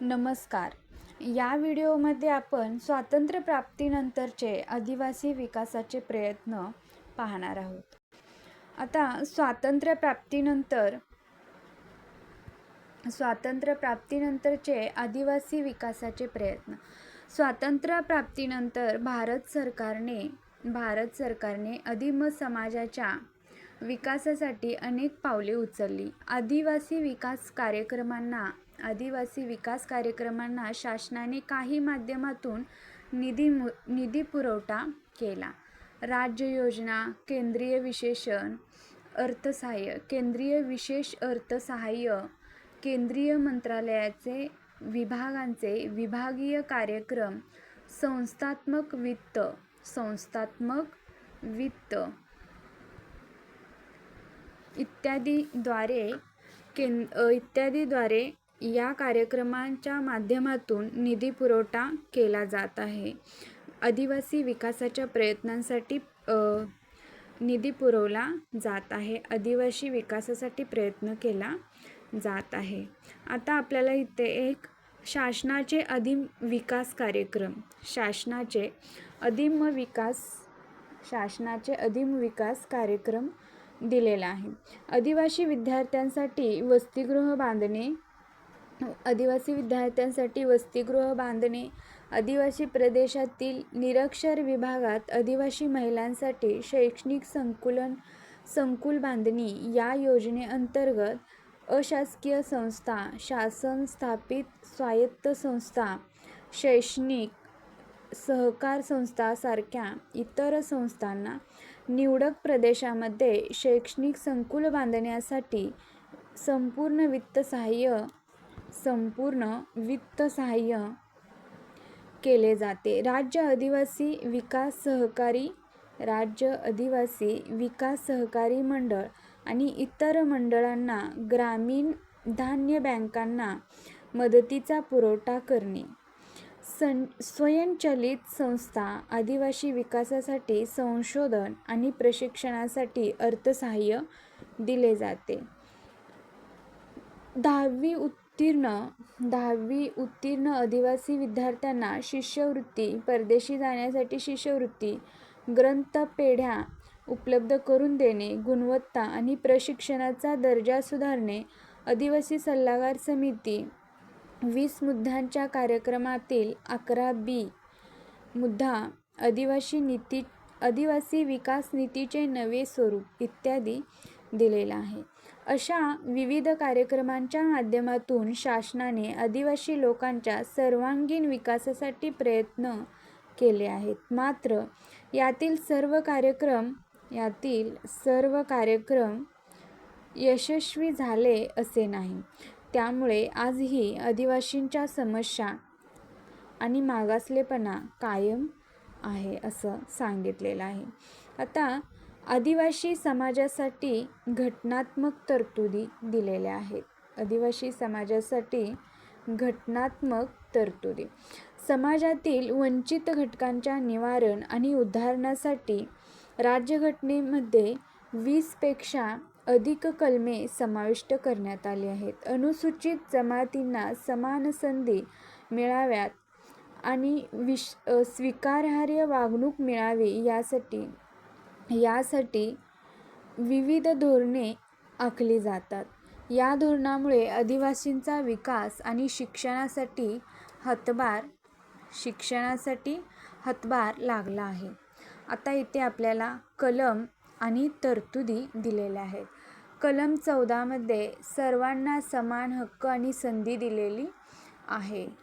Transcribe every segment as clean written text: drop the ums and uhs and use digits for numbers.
नमस्कार. या व्हिडिओमध्ये आपण स्वातंत्र्यप्राप्तीनंतरचे आदिवासी विकासाचे प्रयत्न पाहणार आहोत. आता स्वातंत्र्यप्राप्तीनंतरचे आदिवासी विकासाचे प्रयत्न. स्वातंत्र्यप्राप्तीनंतर भारत सरकारने आदिम समाजाच्या विकासासाठी अनेक पावले उचलली. आदिवासी विकास कार्यक्रमांना शासनाने काही माध्यमातून निधी पुरवठा केला. राज्य योजना, केंद्रीय विशेष अर्थसहाय्य, केंद्रीय मंत्रालयाचे विभागांचे विभागीय कार्यक्रम, संस्थात्मक वित्त इत्यादीद्वारे या कार्यक्रमांच्या माध्यमातून निधी पुरवठा केला जात आहे. आदिवासी विकासाच्या प्रयत्नांसाठी निधी पुरवला जात आहे. आदिवासी विकासासाठी प्रयत्न केला जात आहे. आता आपल्याला इथे एक शासनाचे आदिम विकास कार्यक्रम दिलेला आहे. आदिवासी विद्यार्थ्यांसाठी वसतिगृह बांधणे, आदिवासी प्रदेशातील निरक्षर विभागात आदिवासी महिलांसाठी शैक्षणिक संकुल बांधणी या योजनेअंतर्गत अशासकीय संस्था, शासन स्थापित स्वायत्त संस्था, शैक्षणिक सहकार संस्था सारख्या इतर संस्थांना निवडक प्रदेशामध्ये शैक्षणिक संकुल बांधण्यासाठी संपूर्ण वित्त सहाय्य केले जाते. राज्य आदिवासी विकास सहकारी मंडळ आणि इतर मंडळांना ग्रामीण धान्य बँकांना मदतीचा पुरवठा करणे. स्वयंचलित संस्था आदिवासी विकासासाठी संशोधन आणि प्रशिक्षणासाठी अर्थसहाय्य दिले जाते. 10वी उत्तीर्ण आदिवासी विद्यार्थ्यांना शिष्यवृत्ती, परदेशी जाण्यासाठी शिष्यवृत्ती, ग्रंथपेढ्या उपलब्ध करून देणे, गुणवत्ता आणि प्रशिक्षणाचा दर्जा सुधारणे. आदिवासी सल्लागार समिती 20 मुद्द्यांच्या कार्यक्रमातील 11B मुद्दा, आदिवासी विकास नीतीचे नवे स्वरूप इत्यादी दिलेला आहे. अशा विविध कार्यक्रमांच्या माध्यमातून शासनाने आदिवासी लोकांच्या सर्वांगीण विकासासाठी प्रयत्न केले आहेत. मात्र यातील सर्व कार्यक्रम यशस्वी झाले असे नाही. त्यामुळे आजही आदिवासींच्या समस्या आणि मागासलेपणा कायम आहे असं सांगितलेलं आहे. आता आदिवासी समाजासाठी घटनात्मक तरतुदी दिलेल्या आहेत. समाजातील वंचित घटकांच्या निवारण आणि उद्धारासाठी राज्यघटनेमध्ये 20 पेक्षा अधिक कलमे समाविष्ट करण्यात आली आहेत. अनुसूचित जमातींना समान संधी मिळाव्यात आणि स्वीकारार्ह वागणूक मिळावी यासाठी विविध धोरणे आखली जातात. या धोरणामुळे आदिवासींचा विकास आणि शिक्षणासाठी हातभार लागला आहे. आता इथे आपल्याला कलम आणि तरतुदी दिलेल्या आहेत. कलम 14 मध्ये सर्वांना समान हक्क आणि संधी दिलेली आहे.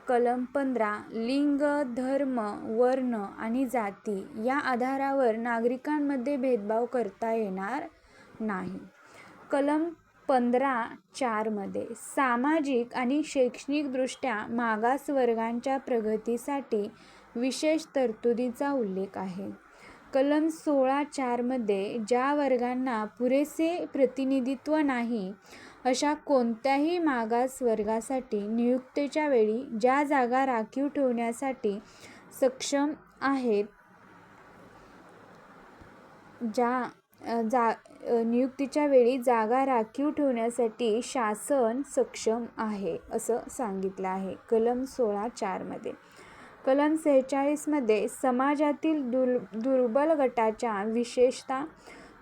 कलम 15 लिंग, धर्म, वर्ण आणि जाती या आधारावर नागरिकांमध्ये भेदभाव करता येणार नाही. कलम 15(4) मध्ये सामाजिक आणि शैक्षणिकदृष्ट्या मागास वर्गांच्या प्रगतीसाठी विशेष तरतुदीचा उल्लेख आहे. कलम 16(4) मध्ये ज्या वर्गांना पुरेसे प्रतिनिधित्व नाही अशा कोणत्याही मागास वर्गासाठी नियुक्तीच्या वेळी ज्या जागा राखीव ठेवण्यासाठी सक्षम आहेत, नियुक्तीच्या वेळी जागा राखीव ठेवण्यासाठी शासन सक्षम आहे असं सांगितलं आहे कलम 16(4) मध्ये. कलम 46 मध्ये समाजातील दुर्बल गटाच्या, विशेषतः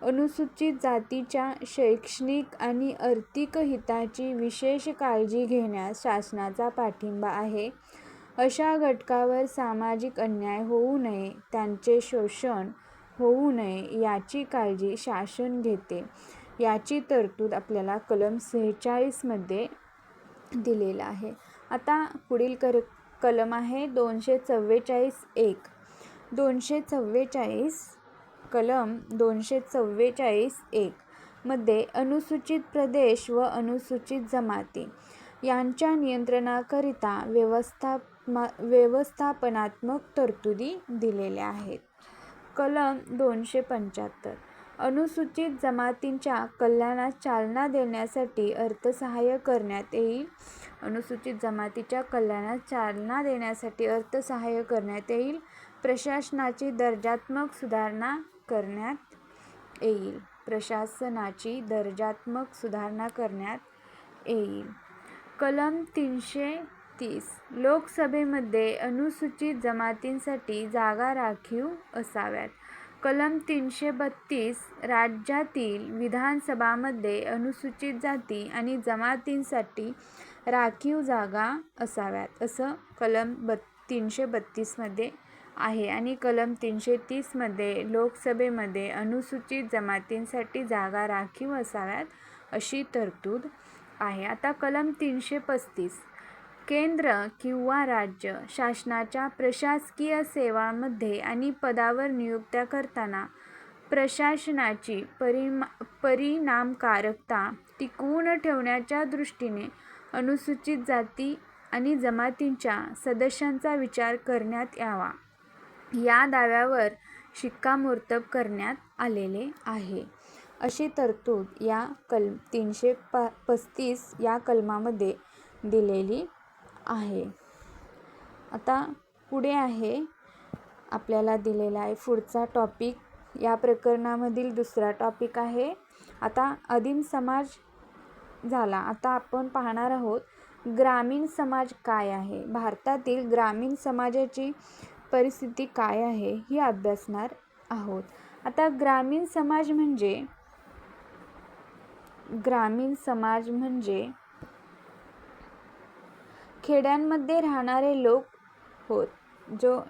अनुसूचित जातीच्या शैक्षणिक आणि आर्थिक हिताची विशेष काळजी घेण्यास शासनाचा पाठिंबा आहे. अशा घटकावर सामाजिक अन्याय होऊ नये, त्यांचे शोषण होऊ नये याची काळजी शासन घेते. याची तरतूद आपल्याला कलम 46 मध्ये दिलेला आहे. आता पुढील कलम आहे 244(1). 244 कलम 244(1) मध्ये अनुसूचित प्रदेश व अनुसूचित जमाती यांच्या नियंत्रणाकरिता व्यवस्थापनात्मक तरतुदी दिलेल्या आहेत. कलम 275 अनुसूचित जमातींच्या कल्याणास चालना देण्यासाठी अर्थसहाय्य करण्यात येईल. अनुसूचित जमातीच्या कल्याणास चालना देण्यासाठी अर्थसहाय्य करण्यात येईल. प्रशासनाची दर्जात्मक सुधारणा करण्यात येईल. प्रशासनाची दर्जात्मक सुधारणा करण्यात येईल. कलम 330 लोकसभेमध्ये अनुसूचित जमातींसाठी जागा राखीव असाव्यात. कलम 332 राज्यातील विधानसभांमध्ये अनुसूचित जाती आणि जमातींसाठी राखीव जागा असाव्यात असं कलम 332 मध्ये आहे. आणि कलम 330 मध्ये लोकसभेमध्ये अनुसूचित जमातींसाठी जागा राखीव असाव्यात अशी तरतूद आहे. आता कलम 335 केंद्र किंवा राज्य शासनाच्या प्रशासकीय सेवांमध्ये आणि पदावर नियुक्त्या करताना प्रशासनाची परिणामकारकता टिकवून ठेवण्याच्या दृष्टीने अनुसूचित जाती आणि जमातींच्या सदस्यांचा विचार करण्यात यावा या दाव्यावर शिक्कामोर्तब करण्यात आलेले आहे. अशी तरतूद या 335 या कलमामध्ये दिलेली आहे. आता पुढे आहे आपल्याला दिलेला आहे पुढचा टॉपिक. या प्रकरणामधील दुसरा टॉपिक आहे. आता आदिम समाज झाला. आता आपण पाहणार आहोत ग्रामीण समाज काय आहे. भारतातील ग्रामीण समाजाची परिस्थिती काय आहे ही अभ्यासणार आहोत. आता ग्रामीण समाज म्हणजे खेड्यांमध्ये राहणारे लोक होत.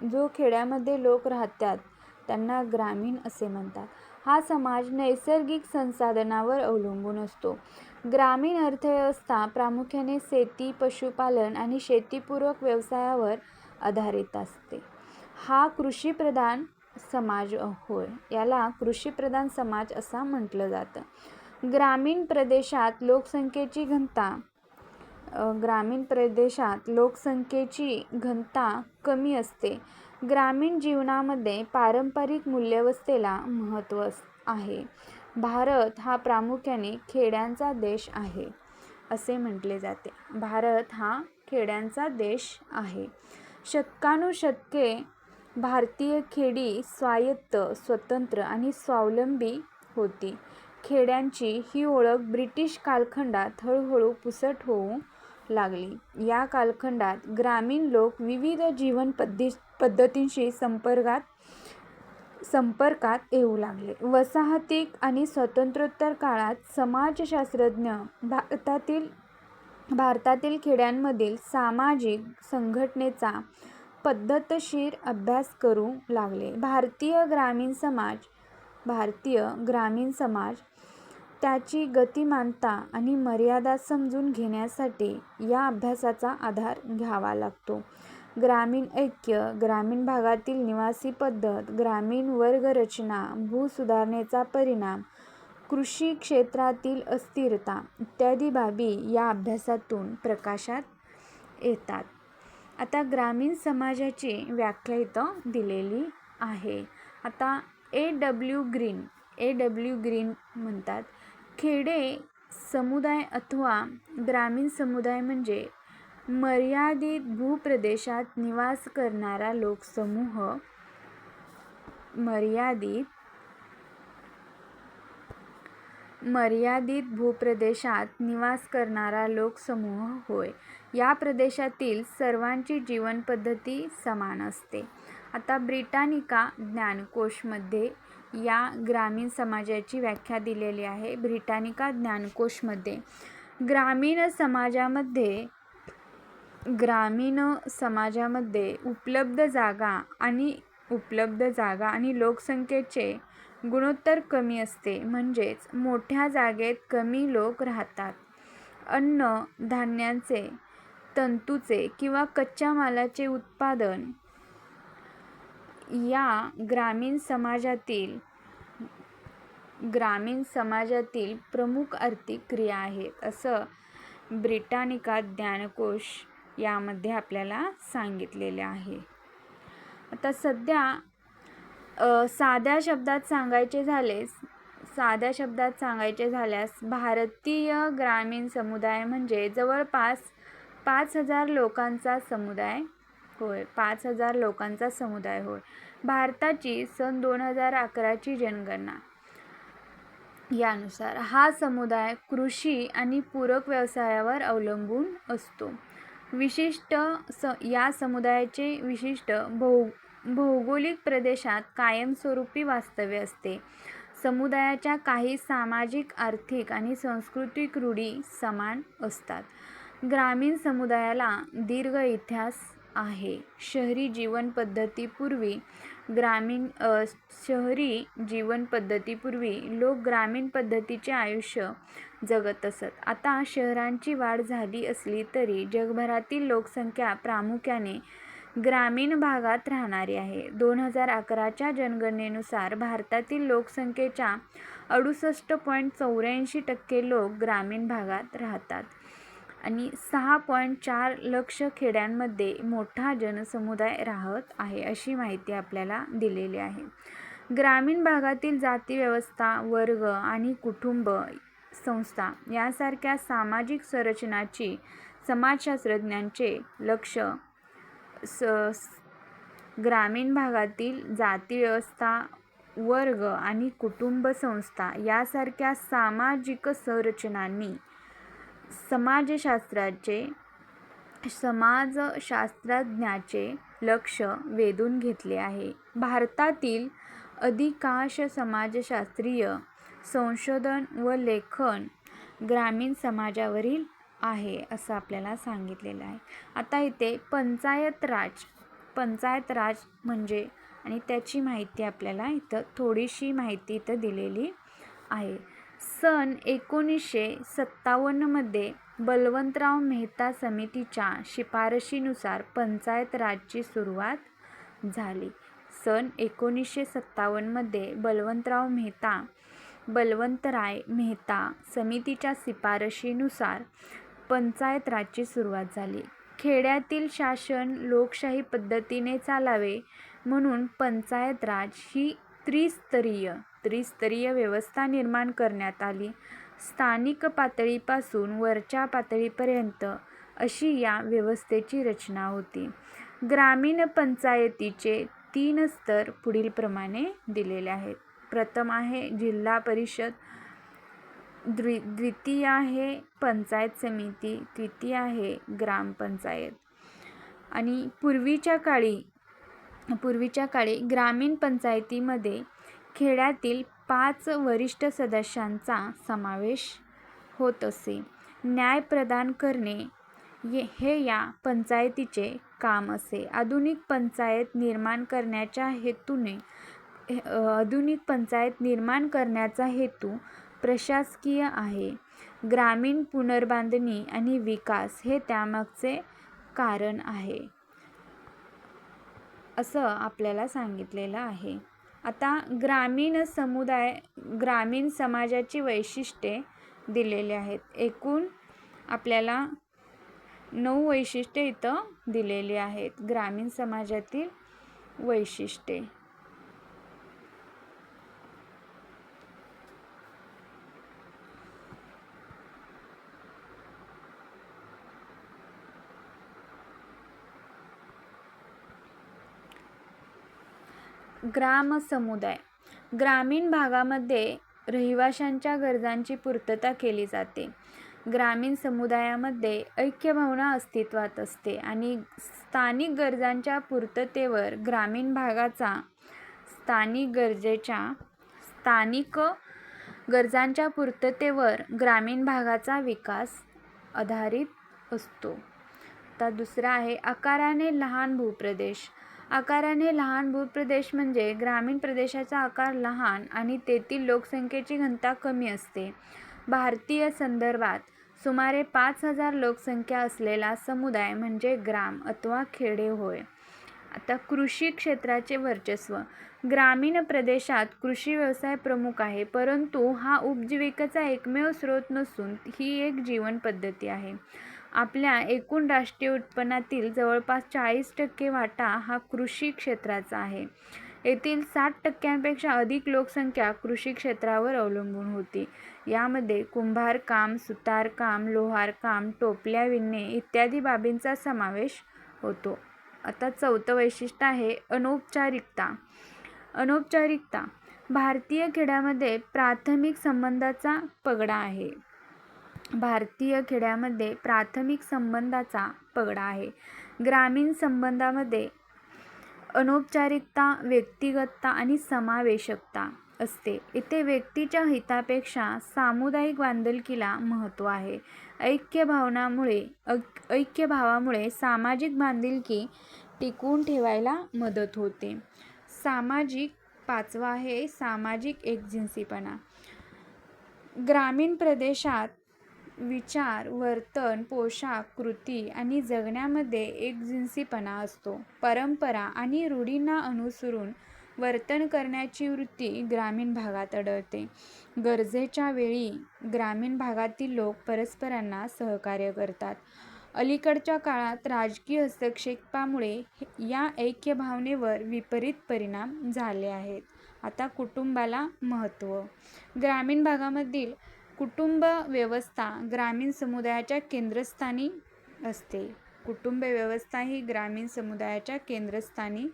जो खेड्यामध्ये लोक राहतात त्यांना ग्रामीण असे म्हणतात. हा समाज नैसर्गिक संसाधनावर अवलंबून असतो. ग्रामीण अर्थव्यवस्था प्रामुख्याने शेती, पशुपालन आणि शेतीपूरक व्यवसायावर आधारित असते. हा कृषीप्रधान समाज होय. याला कृषीप्रधान समाज असं म्हटलं जातं. ग्रामीण प्रदेशात लोकसंख्येची घनता कमी असते. ग्रामीण जीवनामध्ये पारंपरिक मूल्यवस्थेला महत्त्व आहे. भारत हा प्रामुख्याने खेड्यांचा देश आहे असे म्हटले जाते. भारत हा खेड्यांचा देश आहे. शतकानुशतके भारतीय खेडी स्वायत्त, स्वतंत्र आणि स्वावलंबी होती. खेड्यांची ही ओळख ब्रिटिश कालखंडात हळूहळू पुसट होऊ लागली. या कालखंडात ग्रामीण लोक विविध जीवन पद्धतींशी संपर्कात येऊ लागले. वसाहतीक आणि स्वातंत्र्योत्तर काळात समाजशास्त्रज्ञ भारतातील खेड्यांमधील सामाजिक संघटनेचा पद्धतशीर अभ्यास करू लागले. भारतीय ग्रामीण समाज त्याची गतिमानता आणि मर्यादा समजून घेण्यासाठी या अभ्यासाचा आधार घ्यावा लागतो. ग्रामीण ऐक्य, ग्रामीण भागातील निवासी पद्धत, ग्रामीण वर्गरचना, भूसुधारणेचा परिणाम, कृषी क्षेत्रातील अस्थिरता इत्यादी बाबी या अभ्यासातून प्रकाशात येतात. आता ग्रामीण समाजाची व्याख्या इथं दिलेली आहे. आता A.W. ग्रीन म्हणतात, खेडे समुदाय अथवा ग्रामीण समुदाय म्हणजे मर्यादित भूप्रदेशात निवास करणारा लोकसमूह. मर्यादित भूप्रदेशात निवास करणारा लोकसमूह होय. या प्रदेशातील सर्वांची जीवनपद्धती समान असते. आता ब्रिटानिका ज्ञानकोशमध्ये या ग्रामीण समाजाची व्याख्या दिलेली आहे. ब्रिटानिका ज्ञानकोशमध्ये ग्रामीण समाजामध्ये उपलब्ध जागा आणि लोकसंख्येचे गुणोत्तर कमी असते. म्हणजेच मोठ्या जागेत कमी लोक राहतात. अन्न, धान्याचे, तंतूचे किंवा कच्च्या मालाचे उत्पादन या ग्रामीण समाजातील प्रमुख आर्थिक क्रिया आहेत, असं ब्रिटानिका ज्ञानकोश यामध्ये आपल्याला सांगितलेले आहे. आता साध्या शब्दात सांगायचे झाल्यास भारतीय ग्रामीण समुदाय म्हणजे जवळपास 5,000 लोकांचा समुदाय होय. 5,000 लोकांचा समुदाय होय. भारताची सन 2011ची जनगणना यानुसार हा समुदाय कृषी आणि पूरक व्यवसायावर अवलंबून असतो. या समुदायाचे विशिष्ट भौगोलिक प्रदेशात कायमस्वरूपी वास्तव्य असते. समुदायाच्या काही सामाजिक, आर्थिक आणि सांस्कृतिक रूढी समान असतात. ग्रामीण समुदायाला दीर्घ इतिहास आहे. शहरी जीवनपद्धतीपूर्वी लोक ग्रामीण पद्धतीचे आयुष्य जगत असत. आता शहरांची वाढ झाली असली तरी जगभरातील लोकसंख्या प्रामुख्याने ग्रामीण भागात राहणारी आहे. 2011च्या जनगणनेनुसार भारतातील लोकसंख्येच्या 68.84% लोक ग्रामीण भागात राहतात आणि 6.4 लक्ष खेड्यांमध्ये मोठा जनसमुदाय राहत आहे, अशी माहिती आपल्याला दिलेली आहे. ग्रामीण भागातील जाती व्यवस्था, वर्ग आणि कुटुंब संस्था यासारख्या सामाजिक संरचनांची समाजशास्त्रज्ञांचे लक्ष ग्रामीण भागातील जाती व्यवस्था, वर्ग आणि कुटुंब संस्था यासारख्या सामाजिक संरचनांनी समाजशास्त्रज्ञांचे लक्ष वेधून घेतले आहे. भारतातील अधिकांश समाजशास्त्रीय संशोधन व लेखन ग्रामीण समाजावरील आहे, असं आपल्याला सांगितलेलं आहे. आता इथे पंचायत राज म्हणजे आणि त्याची माहिती आपल्याला इथं थोडीशी माहिती इथं दिलेली आहे. सन 1957 मध्ये बलवंतराव मेहता समितीच्या शिफारशीनुसार पंचायत राजची सुरुवात झाली. सन 1957 मध्ये बलवंतराय मेहता समितीच्या शिफारशीनुसार पंचायत राजची सुरुवात झाली. खेड्यातील शासन लोकशाही पद्धतीने चालावे म्हणून पंचायत राज ही त्रिस्तरीय व्यवस्था निर्माण करण्यात आली. स्थानिक पातळीपासून वरच्या पातळीपर्यंत अशी या व्यवस्थेची रचना होती. ग्रामीण पंचायतीचे 3 स्तर पुढीलप्रमाणे दिलेले आहेत. प्रथम आहे जिल्हा परिषद, द्वितीय आहे पंचायत समिती, तृतीय आहे ग्रामपंचायत. आणि पूर्वीच्या काळी ग्रामीण पंचायतीमध्ये खेड्यातील 5 वरिष्ठ सदस्यांचा समावेश होत असे. न्याय प्रदान करणे हे या पंचायतीचे काम असे. आधुनिक पंचायत निर्माण करण्याचा हेतू प्रशासकीय आहे. ग्रामीण पुनर्बांधणी आणि विकास हे त्यामागचे कारण आहे, असं आपल्याला सांगितलेलं आहे. आता ग्रामीण समाजाची वैशिष्ट्ये दिलेली आहेत. एकूण आपल्याला 9 वैशिष्ट्ये इथं दिलेली आहेत. ग्रामीण समाजातील वैशिष्ट्ये. ग्रामसमुदाय. ग्रामीण भागामध्ये रहिवाशांच्या गरजांची पूर्तता केली जाते. ग्रामीण समुदायामध्ये ऐक्य भावना अस्तित्वात असते आणि स्थानिक गरजांच्या पूर्ततेवर स्थानिक गरजांच्या पूर्ततेवर ग्रामीण भागाचा विकास आधारित असतो. आता दुसरा आहे आकाराने लहान भूप्रदेश. आकाराने लहान भूप्रदेश म्हणजे ग्रामीण प्रदेशाचा आकार लहान आणि तेथील लोकसंख्येची घनता कमी असते. भारतीय संदर्भात सुमारे 5,000 लोकसंख्या असलेला समुदाय म्हणजे ग्राम अथवा खेडे होय. आता कृषी क्षेत्राचे वर्चस्व. ग्रामीण प्रदेशात कृषी व्यवसाय प्रमुख आहे, परंतु हा उपजीविकेचा एकमेव स्रोत नसून ही एक जीवन पद्धती आहे. आपल्या एकूण राष्ट्रीय उत्पन्नातील जवळपास 40% वाटा हा कृषी क्षेत्राचा आहे. येथील 60% अधिक लोकसंख्या कृषी क्षेत्रावर अवलंबून होती. यामध्ये कुंभारकाम, सुतारकाम, लोहारकाम, टोपल्या विणणे इत्यादी बाबींचा समावेश होतो. आता चौथं वैशिष्ट्य आहे अनौपचारिकता. अनौपचारिकता. भारतीय खेड्यामध्ये प्राथमिक संबंधाचा पगडा आहे. ग्रामीण संबंधामध्ये अनौपचारिकता, व्यक्तिगतता आणि समावेशकता असते. इथे व्यक्तीच्या हितापेक्षा सामुदायिक बांधिलकीला महत्त्व आहे. ऐक्यभावामुळे सामाजिक बांधिलकी टिकवून ठेवायला मदत होते. पाचवा आहे सामाजिक एकजिनसीपणा. ग्रामीण प्रदेशात विचार, वर्तन, पोशाख, कृती आणि जगण्यामध्ये एकजिनसीपणा असतो. परंपरा आणि रूढींना अनुसरून वर्तन करण्याची वृत्ती ग्रामीण भागात आढळते. गरजेच्या वेळी ग्रामीण भागातील लोक परस्परांना सहकार्य करतात. अलीकडच्या काळात राजकीय हस्तक्षेपामुळे या ऐक्यभावनेवर विपरीत परिणाम झाले आहेत. आता कुटुंबाला महत्त्व. ग्रामीण भागामधील कुटुंब व्यवस्था ग्रामीण समुदायाच्या केंद्रस्थानी असते. कुटुंब व्यवस्था ही ग्रामीण समुदायाच्या केंद्रस्थानी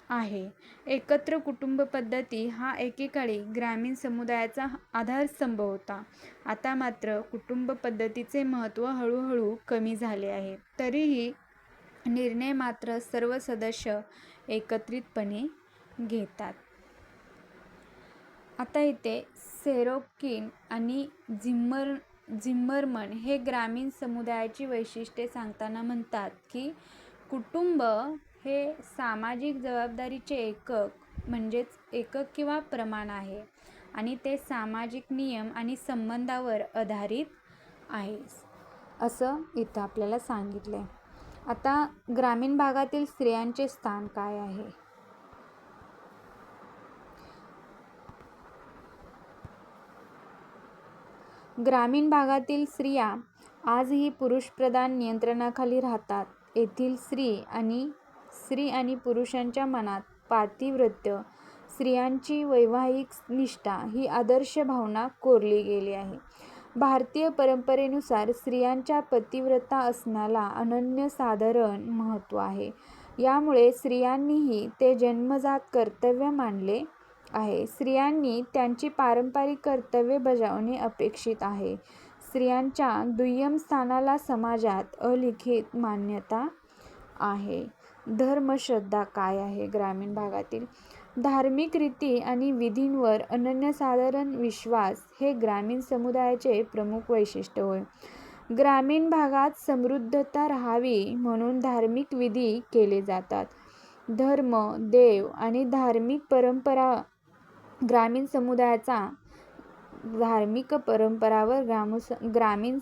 आहे. एकत्र कुटुंब पद्धती हा एकेकाळी ग्रामीण समुदायाचा आधारस्तंभ होता. आता मात्र कुटुंब पद्धतीचे महत्त्व हळूहळू कमी झाले आहे. तरीही निर्णय मात्र सर्व सदस्य एकत्रितपणे घेतात. आता इथे सेरोकिन आणि झिम्मरमन हे ग्रामीण समुदायाची वैशिष्ट्ये सांगताना म्हणतात की कुटुंब हे सामाजिक जबाबदारीचे एकक किंवा प्रमाण आहे आणि ते सामाजिक नियम आणि संबंधावर आधारित आहे असं इथं आपल्याला सांगितले. आता ग्रामीण भागातील स्त्रियांचे स्थान काय आहे? ग्रामीण भागातील स्त्रिया आजही पुरुषप्रधान नियंत्रणाखाली राहतात. येथील स्त्री आणि पुरुषांच्या मनात पातिव्रत्य, स्त्रियांची वैवाहिक निष्ठा ही आदर्श भावना कोरली गेली आहे. भारतीय परंपरेनुसार स्त्रियांच्या पतिव्रता असण्याला अनन्यसाधारण महत्त्व आहे. यामुळे स्त्रियांनीही ते जन्मजात कर्तव्य मानले आहे. स्त्रियांनी त्यांची पारंपरिक कर्तव्ये बजावणे अपेक्षित आहे. स्त्रियांच्या दुय्यम स्थानाला समाजात अलिखित मान्यता आहे. धर्मश्रद्धा काय आहे ग्रामीण भागातील? धार्मिक रीती आणि विधींवर अनन्यसाधारण विश्वास हे ग्रामीण समुदायाचे प्रमुख वैशिष्ट्य होय. ग्रामीण भागात समृद्धता राहावी म्हणून धार्मिक विधी केले जातात. धर्म, देव आणि धार्मिक परंपरावर ग्रामीण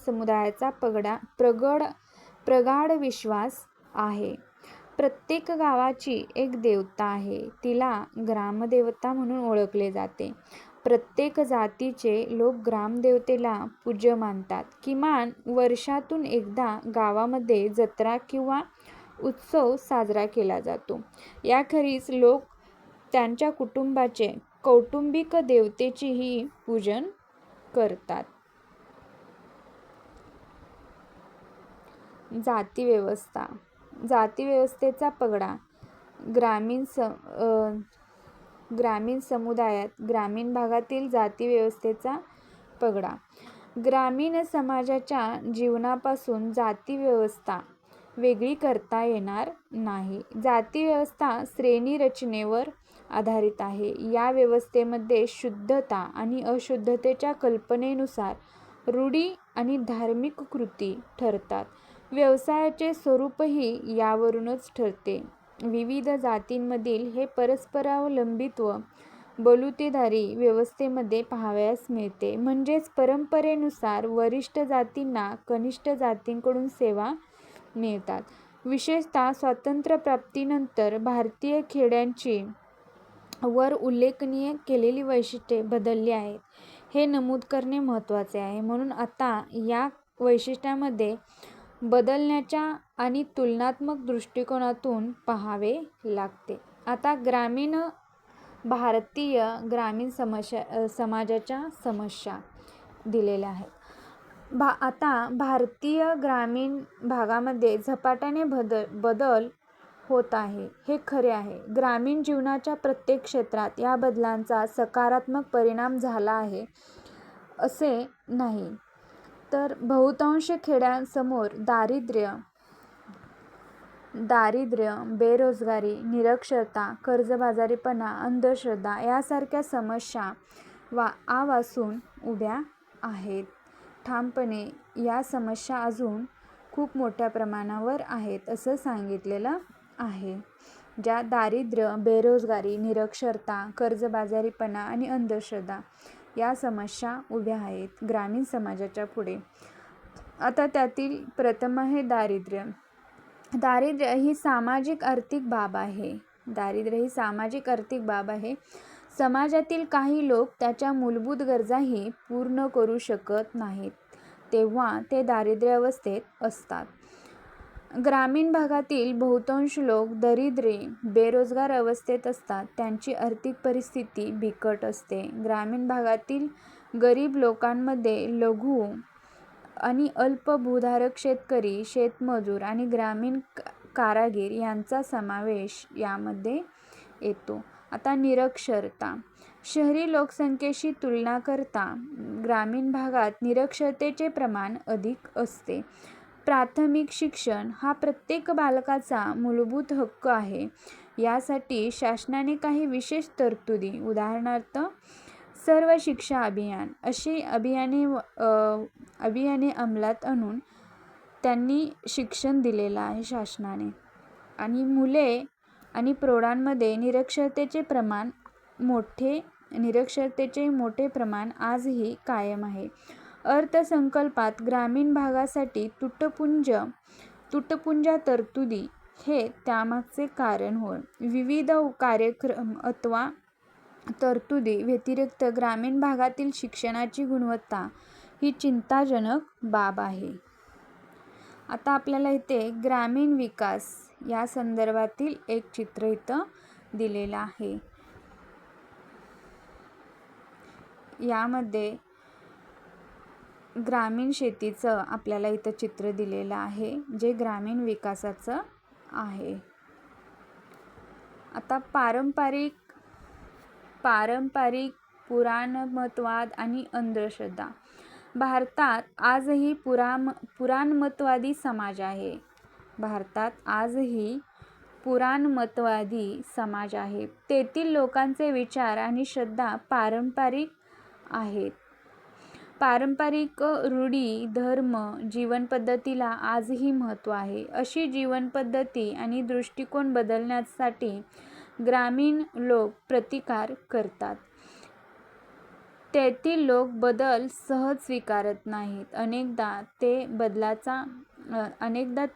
समुदायाचा प्रगाढ विश्वास आहे. प्रत्येक गावाची एक देवता आहे. तिला ग्रामदेवता म्हणून ओळखले जाते. प्रत्येक जातीचे लोक ग्रामदेवतेला पूज्य मानतात. किमान वर्षातून एकदा गावामध्ये जत्रा किंवा उत्सव साजरा केला जातो. याखेरीज लोक त्यांच्या कुटुंबाचे कौटुंबिक देवतेचेही पूजन करतात. जाती व्यवस्थेचा पगडा. ग्रामीण समुदायात ग्रामीण भागातील जाती व्यवस्थेचा पगडा. ग्रामीण समाजाच्या जीवनापासून जाती व्यवस्था वेगळी करता येणार नाही. जाती व्यवस्था श्रेणी रचनेवर आधारित आहे. या व्यवस्थेमध्ये शुद्धता आणि अशुद्धतेच्या कल्पनेनुसार रूढी आणि धार्मिक कृती ठरतात. व्यवसायाचे स्वरूपही यावरूनच ठरते. विविध जातींमधील हे परस्परावलंबित्व बलुतेदारी व्यवस्थेमध्ये पाहावयास मिळते. म्हणजेच परंपरेनुसार वरिष्ठ जातींना कनिष्ठ जातींकडून सेवा मिळतात. विशेषतः स्वातंत्र्यप्राप्तीनंतर भारतीय खेड्यांची वर उल्लेखनीय केलेली वैशिष्ट्ये बदलली आहेत हे नमूद करणे महत्त्वाचे आहे. म्हणून आता या वैशिष्ट्यांमध्ये बदलण्याच्या आणि तुलनात्मक दृष्टिकोनातून पाहावे लागते. आता भारतीय ग्रामीण समाजाच्या समस्या दिलेल्या आहेत. आता भारतीय ग्रामीण भागामध्ये झपाट्याने बदल होत आहे हे खरे आहे. ग्रामीण जीवनाच्या प्रत्येक क्षेत्रात या बदलांचा सकारात्मक परिणाम झाला आहे असे नाही, तर बहुतांश खेड्यांसमोर दारिद्र्य, बेरोजगारी, निरक्षरता, कर्जबाजारीपणा, अंधश्रद्धा यासारख्या समस्या आवासून उभ्या आहेत. ठामपणे या समस्या अजून खूप मोठ्या प्रमाणावर आहेत असं सांगितलेलं आहे. ज्या दारिद्र्य, बेरोजगारी, निरक्षरता, कर्जबाजारीपणा आणि अंधश्रद्धा या समस्या उभ्या आहेत ग्रामीण समाजाच्या पुढे. आता त्यातील प्रथम आहे दारिद्र्य. दारिद्र्य ही सामाजिक आर्थिक बाब आहे. समाजातील काही लोक त्याच्या मूलभूत गरजाही पूर्ण करू शकत नाहीत, तेव्हा ते दारिद्र्य अवस्थेत असतात. ग्रामीण भागातील बहुतांश लोक दरिद्री, बेरोजगार अवस्थेत असतात. त्यांची आर्थिक परिस्थिती बिकट असते. ग्रामीण भागातील गरीब लोकांमध्ये लघु आणि अल्प भूधारक शेतकरी, शेतमजूर आणि ग्रामीण कारागीर यांचा समावेश यामध्ये येतो. आता निरक्षरता. शहरी लोकसंख्येशी तुलना करता ग्रामीण भागात निरक्षरतेचे प्रमाण अधिक असते. प्राथमिक शिक्षण हा प्रत्येक बालकाचा मूलभूत हक्क आहे. यासाठी शासनाने काही विशेष तरतुदी, उदाहरणार्थ सर्व शिक्षा अभियान अशी अभियाने अंमलात आणून त्यांनी शिक्षण दिलेलं आहे शासनाने. आणि मुले आणि प्रौढांमध्ये निरक्षरतेचे मोठे प्रमाण आजही कायम आहे. अर्थसंकल्पात ग्रामीण भागासाठी तुटपुंज्या तरतुदी हे त्यामागचे कारण होय. विविध कार्यक्रम अथवा तरतुदी व्यतिरिक्त ग्रामीण भागातील शिक्षणाची गुणवत्ता ही चिंताजनक बाब आहे. आता आपल्याला इथे ग्रामीण विकास या संदर्भातील एक चित्र इथं दिलेलं आहे. यामध्ये ग्रामीण शेतीचं आपल्याला इथं चित्र दिलेलं आहे, जे ग्रामीण विकासाचं आहे. आता पारंपरिक पुराणमतवाद आणि अंधश्रद्धा. भारतात आजही पुराणमतवादी समाज आहे. तेथील लोकांचे विचार आणि श्रद्धा पारंपरिक आहेत. पारंपरिक रूढी, धर्म, जीवनपद्धतीला आजही महत्त्व आहे. अशी जीवनपद्धती आणि दृष्टिकोन बदलण्यासाठी ग्रामीण लोक प्रतिकार करतात. तेथील लोक बदल सहज स्वीकारत नाहीत. अनेकदा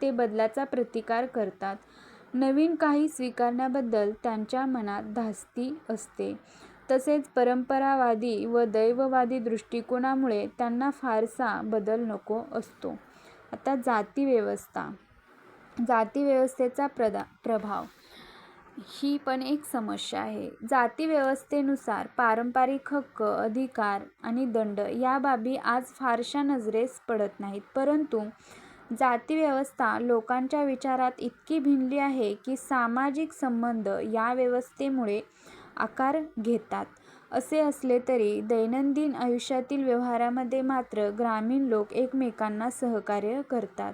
ते बदलाचा प्रतिकार करतात. नवीन काही स्वीकारण्याबद्दल त्यांच्या मनात धास्ती असते. तसेच परंपरावादी व दैववादी दृष्टिकोनामुळे त्यांना फारसा बदल नको असतो. आता जाती व्यवस्थेचा प्रभाव ही पण एक समस्या आहे. जाती व्यवस्थेनुसार पारंपरिक हक्क, अधिकार आणि दंड या बाबी आज फारशा नजरेस पडत नाहीत. परंतु जाती व्यवस्था लोकांच्या विचारात इतकी भिनली आहे की सामाजिक संबंध या व्यवस्थेमुळे आकार घेतात. असे असले तरी दैनंदिन आयुष्यातील व्यवहारामध्ये मात्र ग्रामीण लोक एकमेकांना सहकार्य करतात.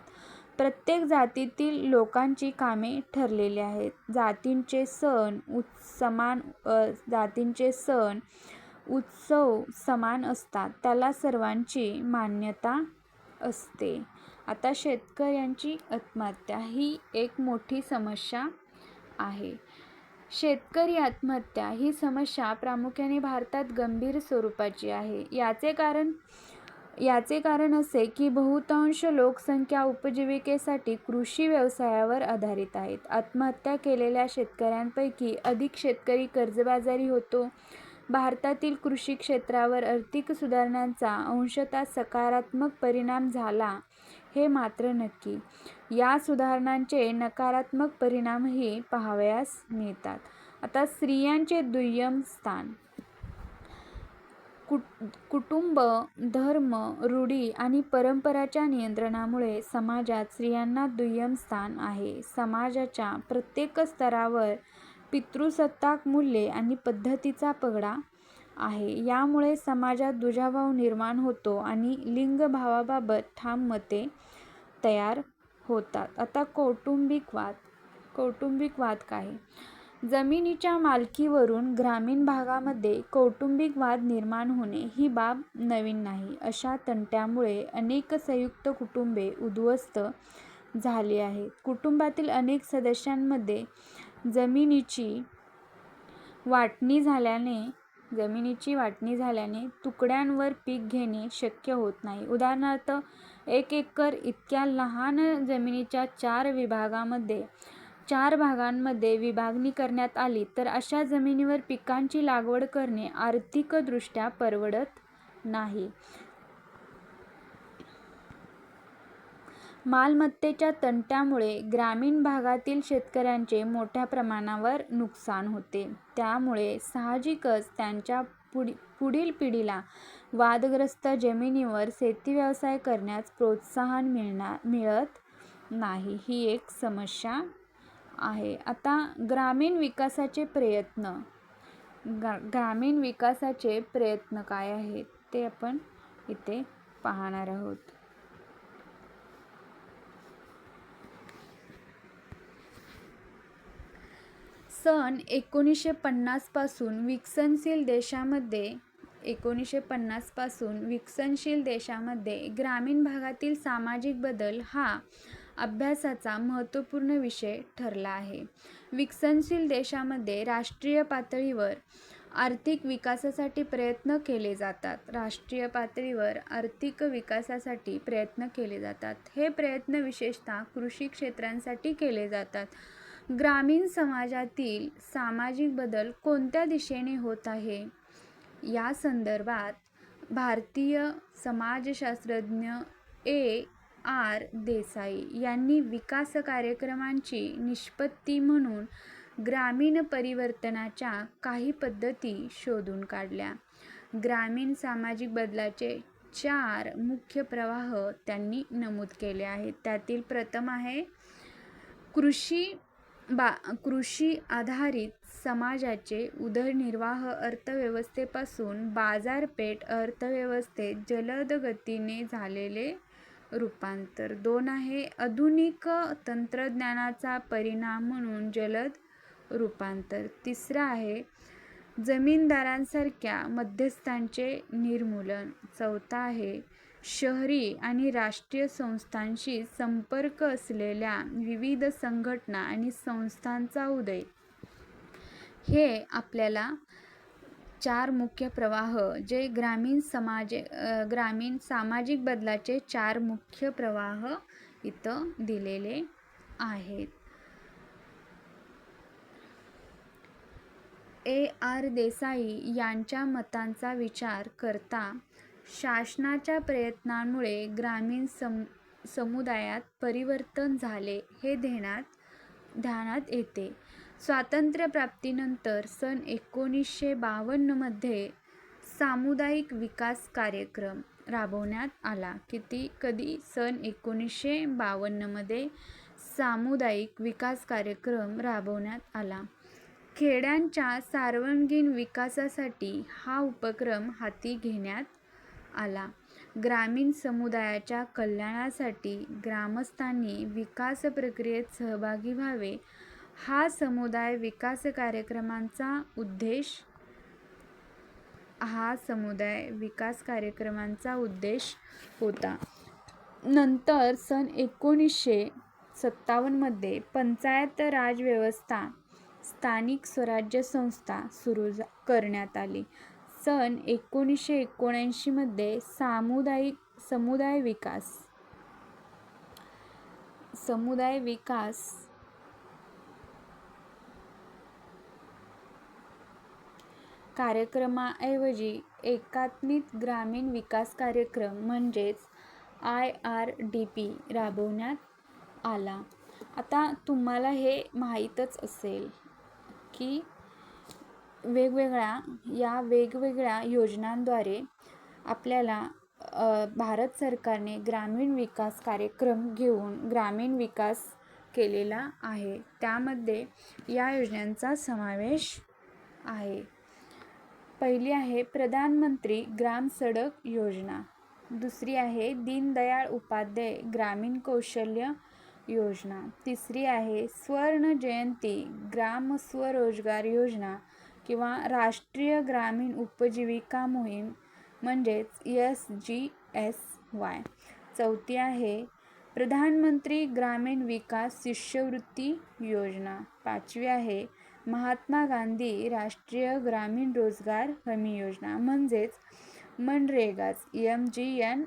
प्रत्येक जातीतील लोकांची कामे ठरलेली आहेत. जातींचे सण उत्सव समान असतात. त्याला सर्वांची मान्यता असते. आता शेतकऱ्यांची आत्महत्या ही एक मोठी समस्या आहे. शेतकरी आत्महत्या ही समस्या प्रामुख्याने भारतात गंभीर स्वरूपाची आहे. याचे कारण असे की बहुतांश लोकसंख्या उपजीविकेसाठी कृषी व्यवसायावर आधारित आहेत. आत्महत्या केलेल्या शेतकऱ्यांपैकी अधिक शेतकरी कर्जबाजारी होतो. भारतातील कृषी क्षेत्रावर आर्थिक सुधारणांचा अंशतः सकारात्मक परिणाम झाला हे मात्र नक्की. या सुधारणांचे नकारात्मक परिणामही पाहावयास मिळतात. आता स्त्रियांचे दुय्यम स्थान. कुटुंब, धर्म, रूढी आणि परंपरांच्या नियंत्रणामुळे समाजात स्त्रियांना दुय्यम स्थान आहे. समाजाच्या प्रत्येक स्तरावर पितृसत्ताक मूल्ये आणि पद्धतींचा पगडा आहे. यामुळे समाजात दुजाभाव निर्माण होतो आणि लिंगभावाबाबत ठाम मते तयार होतात. आता कौटुंबिक वाद काय? जमिनीच्या मालकीवरून ग्रामीण भागामध्ये कौटुंबिक वाद निर्माण होणे ही बाब नवीन नाही. अशा तंट्यामुळे अनेक संयुक्त कुटुंबे उद्ध्वस्त झाली आहेत. कुटुंबातील अनेक सदस्यांमध्ये जमिनीची वाटणी झाल्याने तुकड्यांवर पीक घेणे शक्य होत नाही. उदाहरणार्थ 1 एकर इतक्या लहान जमिनीच्या 4 भागांमध्ये विभागणी करण्यात आली तर अशा जमिनीवर पिकांची लागवड करणे आर्थिकदृष्ट्या परवडत नाही. मालमत्तेच्या तंट्यामुळे ग्रामीण भागातील शेतकऱ्यांचे मोठ्या प्रमाणावर नुकसान होते. त्यामुळे साहजिकच त्यांच्या पुढील पिढीला वादग्रस्त जमिनीवर शेती व्यवसाय करण्यास प्रोत्साहन मिळत नाही. ही एक समस्या आहे. आता ग्रामीण विकासाचे प्रयत्न काय आहेत ते आपण इथे पाहणार आहोत. सन 1950 पासून विकसनशील देशांमध्ये ग्रामीण भागातील सामाजिक बदल हा अभ्यासाचा महत्त्वपूर्ण विषय ठरला आहे. विकसनशील देशांमध्ये राष्ट्रीय पातळीवर आर्थिक विकासासाठी प्रयत्न केले जातात. हे प्रयत्न विशेषतः कृषी क्षेत्रासाठी केले जातात. ग्रामीण समाजातील सामाजिक बदल कोणत्या दिशेने होत आहे या संदर्भात भारतीय समाजशास्त्रज्ञ A.R. देसाई यांनी विकास कार्यक्रमांची निष्पत्ती म्हणून ग्रामीण परिवर्तनाच्या काही पद्धती शोधून काढल्या. ग्रामीण सामाजिक बदलाचे 4 मुख्य प्रवाह त्यांनी नमूद केले आहेत. त्यातील प्रथम आहे कृषी आधारित समाजाचे उदरनिर्वाह अर्थव्यवस्थेपासून बाजारपेठ अर्थव्यवस्थेत जलद गतीने झालेले रूपांतर. 2 आहे आधुनिक तंत्रज्ञानाचा परिणाम म्हणून जलद रूपांतर. 3 आहे जमीनदारांसारख्या मध्यस्थांचे निर्मूलन. 4 आहे शहरी आणि राष्ट्रीय संस्थांशी संपर्क असलेल्या विविध संघटना आणि संस्थांचा उदय. हे आपल्याला 4 मुख्य प्रवाह जे ग्रामीण सामाजिक बदलाचे 4 मुख्य प्रवाह इथं दिलेले आहेत. A.R. देसाई यांच्या मतांचा विचार करता शासनाच्या प्रयत्नांमुळे ग्रामीण समुदायात परिवर्तन झाले हे ध्यानात येते. स्वातंत्र्यप्राप्तीनंतर सन 1952 मध्ये सामुदायिक विकास कार्यक्रम राबवण्यात आला. कधी? सन 1952 मध्ये सामुदायिक विकास कार्यक्रम राबवण्यात आला. खेड्यांच्या सर्वांगीण विकासासाठी हा उपक्रम हाती घेण्यात आला. ग्रामीण समुदायाच्या कल्याणासाठी ग्रामस्थांनी विकास प्रक्रियेत सहभागी व्हावे, हा समुदाय विकास कार्यक्रमांचा उद्देश होता. नंतर सन 1957 मध्ये पंचायत राज व्यवस्था, स्थानिक स्वराज्य संस्था सुरू करण्यात आली. सन 1979 मध्ये समुदाय विकास कार्यक्रमाऐवजी एकात्मिक ग्रामीण विकास कार्यक्रम म्हणजेच IRDP राबवण्यात आला. आता तुम्हाला हे माहीतच असेल की वेगवेगळ्या योजनांद्वारे आपल्याला भारत सरकारने ग्रामीण विकास कार्यक्रम घेऊन ग्रामीण विकास केलेला आहे. त्यामध्ये या योजनांचा समावेश आहे. पहिली आहे प्रधानमंत्री ग्राम सडक योजना. दुसरी आहे दीनदयाळ उपाध्याय ग्रामीण कौशल्य योजना. तिसरी आहे स्वर्ण जयंती ग्राम स्वरोजगार योजना किंवा राष्ट्रीय ग्रामीण उपजीविका मोहीम म्हणजेच SGSY. चौथी आहे प्रधानमंत्री ग्रामीण विकास शिष्यवृत्ती योजना. पाचवी आहे महात्मा गांधी राष्ट्रीय ग्रामीण रोजगार हमी योजना म्हणजेच मनरेगाच MGNREGS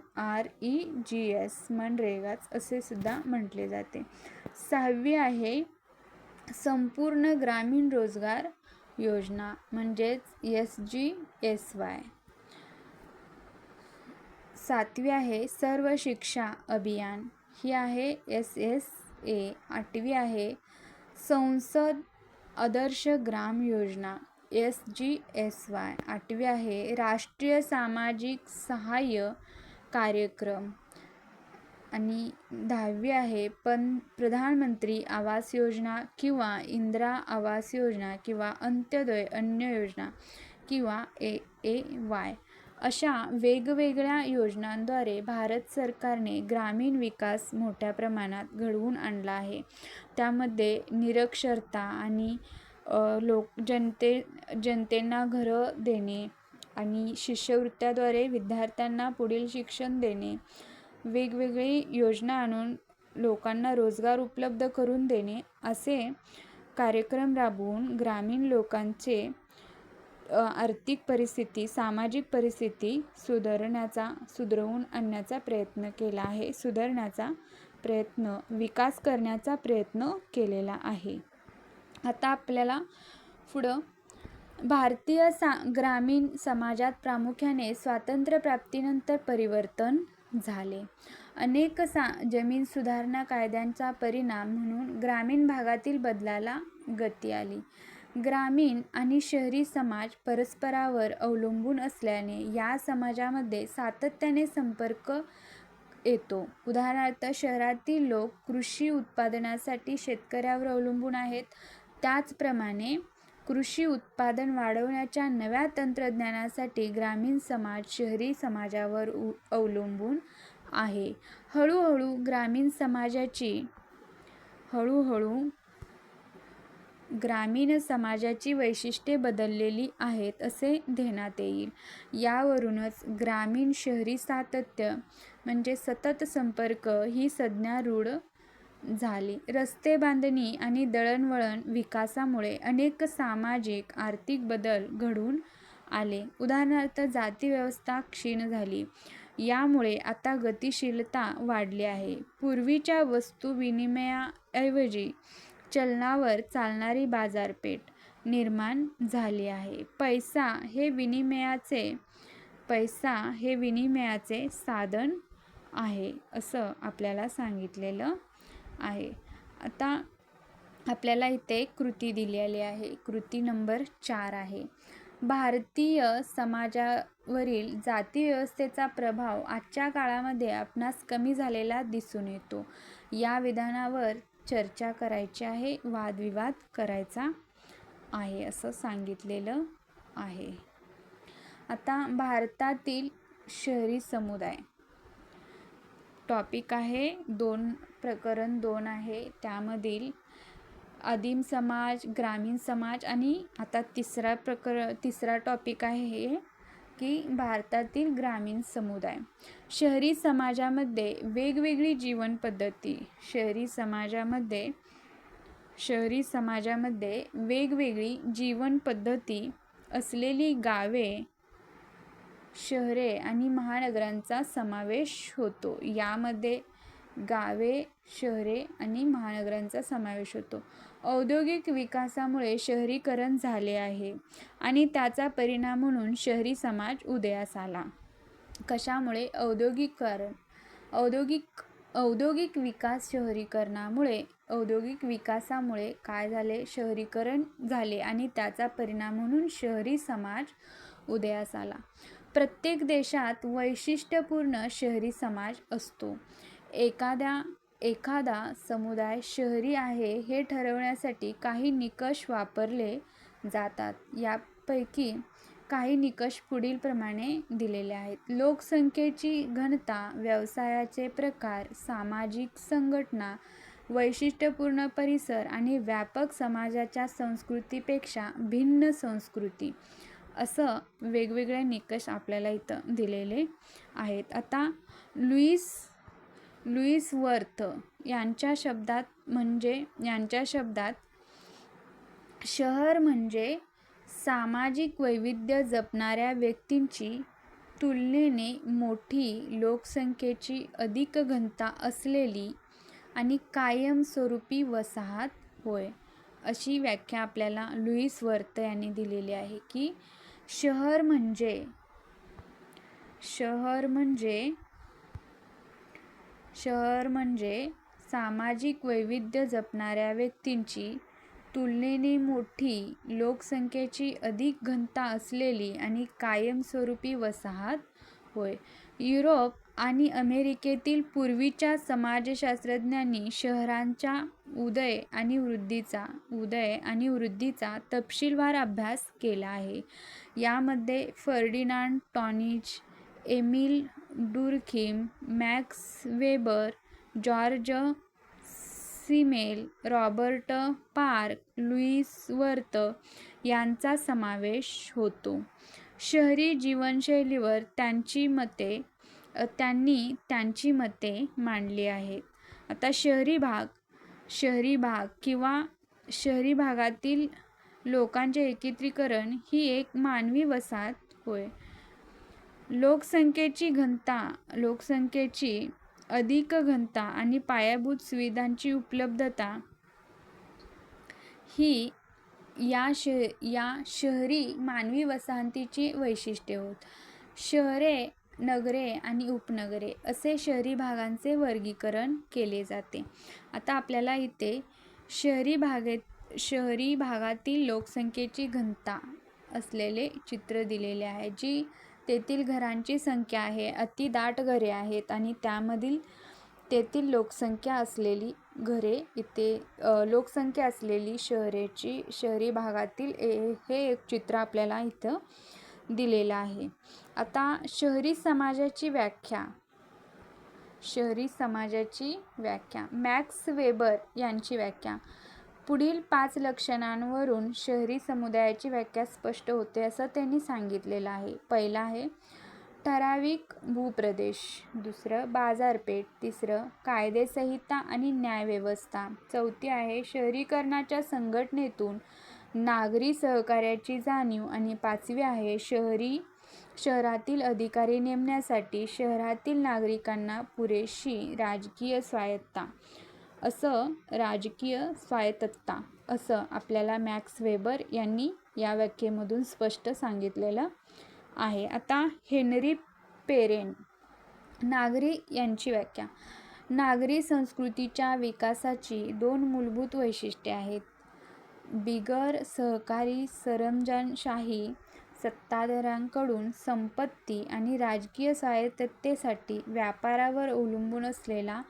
मनरेगाच असे सुद्धा म्हटले जाते. सहावी आहे संपूर्ण ग्रामीण रोजगार योजना म्हणजेच SGSY. सातवी आहे सर्व शिक्षा अभियान, ही आहे SSA. आठवी आहे संसद आदर्श ग्राम योजना SGSY. आठवी आहे राष्ट्रीय सामाजिक सहाय्य कार्यक्रम. आणि 10वी आहे प्रधानमंत्री आवास योजना किंवा इंदिरा आवास योजना किंवा अंत्योदय अन्न योजना किंवा AAY. अशा वेगवेगळ्या योजनांद्वारे भारत सरकारने ग्रामीण विकास मोठ्या प्रमाणात घडवून आणला आहे. त्यामध्ये निरक्षरता आणि जनतेंना घरं देणे आणि शिष्यवृत्त्याद्वारे विद्यार्थ्यांना पुढील शिक्षण देणे, वेगवेगळी योजना आणून लोकांना रोजगार उपलब्ध करून देणे असे कार्यक्रम राबवून ग्रामीण लोकांचे आर्थिक परिस्थिती, सामाजिक परिस्थिती सुधारवून आणण्याचा प्रयत्न केला आहे. विकास करण्याचा प्रयत्न केलेला आहे. आता आपल्याला पुढं भारतीय ग्रामीण समाजात प्रामुख्याने स्वातंत्र्यप्राप्तीनंतर परिवर्तन झाले. अनेक जमीन सुधारणा कायद्यांचा परिणाम म्हणून ग्रामीण भागातील बदलाला गती आली. ग्रामीण आणि शहरी समाज परस्परावर अवलंबून असल्याने या समाजामध्ये सातत्याने संपर्क येतो. उदाहरणार्थ शहरातील लोक कृषी उत्पादनासाठी शेतकऱ्यावर अवलंबून आहेत. त्याचप्रमाणे कृषी उत्पादन वाढवण्याच्या नव्या तंत्रज्ञानासाठी ग्रामीण समाज शहरी समाजावर अवलंबून आहे. हळूहळू ग्रामीण समाजाची वैशिष्ट्ये बदललेली आहेत असे घेण्यात येईल. यावरूनच ग्रामीण शहरी सातत्य म्हणजे सतत संपर्क ही संज्ञा रूढ झाली. रस्ते बांधणी आणि दळणवळण विकासामुळे अनेक सामाजिक आर्थिक बदल घडून आले. उदाहरणार्थ जाती व्यवस्था क्षीण झाली. यामुळे आता गतिशीलता वाढली आहे. पूर्वीच्या वस्तू विनिमयाऐवजी चलनावर चालणारी बाजारपेठ निर्माण झाली आहे. पैसा हे विनिमयाचे साधन आहे असं आपल्याला सांगितलेलं आहे. आता आपल्याला इथे कृती दिलेली आहे. कृती नंबर 4 आहे. भारतीय समाजावरील जाती व्यवस्थेचा प्रभाव आजच्या काळामध्ये आपणास कमी झालेला दिसून येतो. या विधानावर चर्चा करायची आहे, वादविवाद करायचा आहे असं सांगितलेलं आहे. आता भारतातील शहरी समुदाय टॉपिक आहे प्रकरण 2 आहे. त्यामधील आदिम समाज, ग्रामीण समाज आणि आता तिसरा टॉपिक आहे की भारतातील ग्रामीण समुदाय. शहरी समाजामध्ये वेगवेगळी जीवन पद्धती. शहरी समाजामध्ये वेगवेगळी जीवन पद्धती असलेली गावे, शहरे आणि महानगरांचा समावेश होतो. यामध्ये गावे, शहरे आणि महानगरांचा समावेश होतो. औद्योगिक विकासामुळे शहरीकरण झाले आहे आणि त्याचा परिणाम म्हणून शहरी समाज उदयास आला. कशामुळे? औद्योगिक विकास, शहरीकरणामुळे, औद्योगिक विकासामुळे काय झाले? शहरीकरण झाले आणि त्याचा परिणाम म्हणून शहरी समाज उदयास आला. प्रत्येक देशात वैशिष्ट्यपूर्ण शहरी समाज असतो. एखादा समुदाय शहरी आहे हे ठरवण्यासाठी काही निकष वापरले जातात. यापैकी काही निकष पुढील प्रमाणे दिलेले आहेत. लोकसंख्येची घनता, व्यवसायाचे प्रकार, सामाजिक संघटना, वैशिष्ट्यपूर्ण परिसर आणि व्यापक समाजाच्या संस्कृतीपेक्षा भिन्न संस्कृती, असं वेगवेगळे निकष आपल्याला इथं दिलेले आहेत. आता लुईस वर्थ यांच्या शब्दात शहर म्हणजे सामाजिक वैविध्य जपणाऱ्या व्यक्तींची तुलनेने मोठी, लोकसंख्येची अधिक घनता असलेली आणि कायमस्वरूपी वसाहत होय. अशी व्याख्या आपल्याला लुईस वर्थ यांनी दिलेली आहे की शहर म्हणजे सामाजिक वैविध्य जपणाऱ्या व्यक्तींची तुलनेने मोठी, लोकसंख्येची अधिक घनता असलेली आणि कायमस्वरूपी वसाहत होय. युरोप आणि अमेरिकेतील पूर्वीच्या समाजशास्त्रज्ञांनी शहरांच्या उदय आणि वृद्धीचा तपशीलवार अभ्यास केला आहे. यामध्ये Ferdinand Tonnies, Emile Durkheim, Max Weber, George Simmel, Robert Park, Louis Wirth यांचा समावेश होतो. शहरी जीवनशैलीवर त्यांनी त्यांची मते मांडली आहेत. आता शहरी भाग किंवा शहरी भागातील लोकांचे एकत्रीकरण ही एक मानवी वसाहत होय. लोकसंख्येची अधिक घनता आणि पायाभूत सुविधांची उपलब्धता ही या शहरी मानवी वसाहतीची वैशिष्ट्ये होत. शहरे, नगरे आणि उपनगरे असे शहरी भागांचे वर्गीकरण केले जाते. आता आपल्याला इथे शहरी भागातील लोकसंख्येची घनता असलेले चित्र दिलेले आहे. जी तेथील घरांची संख्या आहे, अतिदाट घरे आहेत आणि त्यामधील तेथील लोकसंख्या असलेली शहरी भागातील हे एक चित्र आपल्याला इथं दिलेलं आहे. आता शहरी समाजाची व्याख्या मॅक्स वेबर यांची व्याख्या. पुढील 5 लक्षणांवरून शहरी समुदायाची व्याख्या स्पष्ट होते असं त्यांनी सांगितलेलं आहे. पहिला आहे ठराविक भूप्रदेश, दुसरं बाजारपेठ, तिसरं कायदेसंहिता आणि न्यायव्यवस्था, चौथी आहे शहरीकरणाच्या संघटनेतून नागरी सहकार्याची जाणीव आणि पाचवी आहे शहरातील अधिकारी नेमण्यासाठी शहरातील नागरिकांना पुरेशी राजकीय स्वायत्तता असं आपल्याला मॅक्स वेबर यांनी या व्याख्येमधून स्पष्ट सांगितलेलं आहे. आता हेनरी पेरेन नागरी यांची व्याख्या. नागरी संस्कृतीच्या विकासाची 2 मूलभूत वैशिष्ट्ये आहेत. बिगर सहकारी सरंजामशाही सत्ताधाऱ्यांकडून संपत्ती आणि राजकीय स्वायत्ततेसाठी व्यापारावर अवलंबून असलेला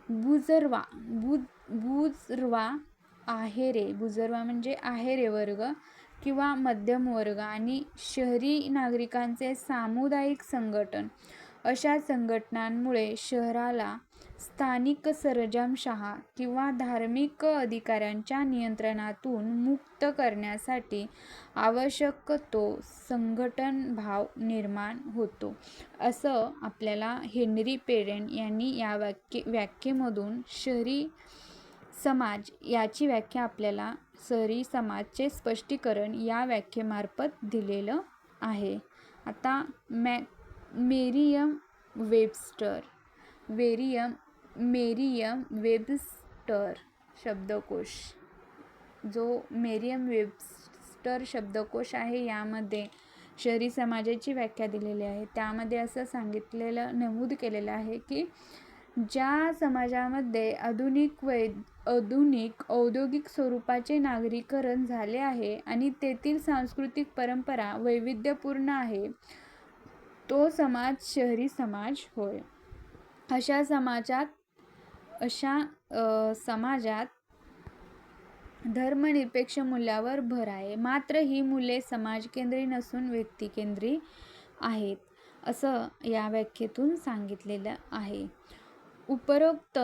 बुर्ज्वा आहेरे, बुजर्वा म्हणजे आहेरे वर्ग किंवा मध्यम वर्ग आणि शहरी नागरिकांचे सामुदायिक संघटन अशा संघटनांमुळे शहराला स्थानिक सरंजामशहा किंवा धार्मिक अधिकाऱ्यांच्या नियंत्रणातून मुक्त करण्यासाठी आवश्यक तो संघटन भाव निर्माण होतो, असं आपल्याला हेनरी पेरेन यांनी या व्याख्येमधून शहरी समाज याची व्याख्या आपल्याला शहरी समाजचे स्पष्टीकरण या व्याख्येमार्फत दिलेलं आहे. आता मेरियम वेबस्टर शब्दकोश, जो मेरियम वेबस्टर शब्दकोश आहे यामध्ये शहरी समाजाची व्याख्या दिलेली आहे. त्यामध्ये असं नमूद केलेलं आहे की ज्या समाजामध्ये आधुनिक औद्योगिक स्वरूपाचे नागरीकरण झाले आहे आणि तेथील सांस्कृतिक परंपरा वैविध्यपूर्ण आहे, तो समाज शहरी समाज होय. अशा समाजात धर्मनिरपेक्ष मूल्यावर भर आहे, मात्र ही मूल्ये समाजकेंद्री नसून व्यक्तिकेंद्री आहेत, असं या व्याख्येतून सांगितलेलं आहे. उपरोक्त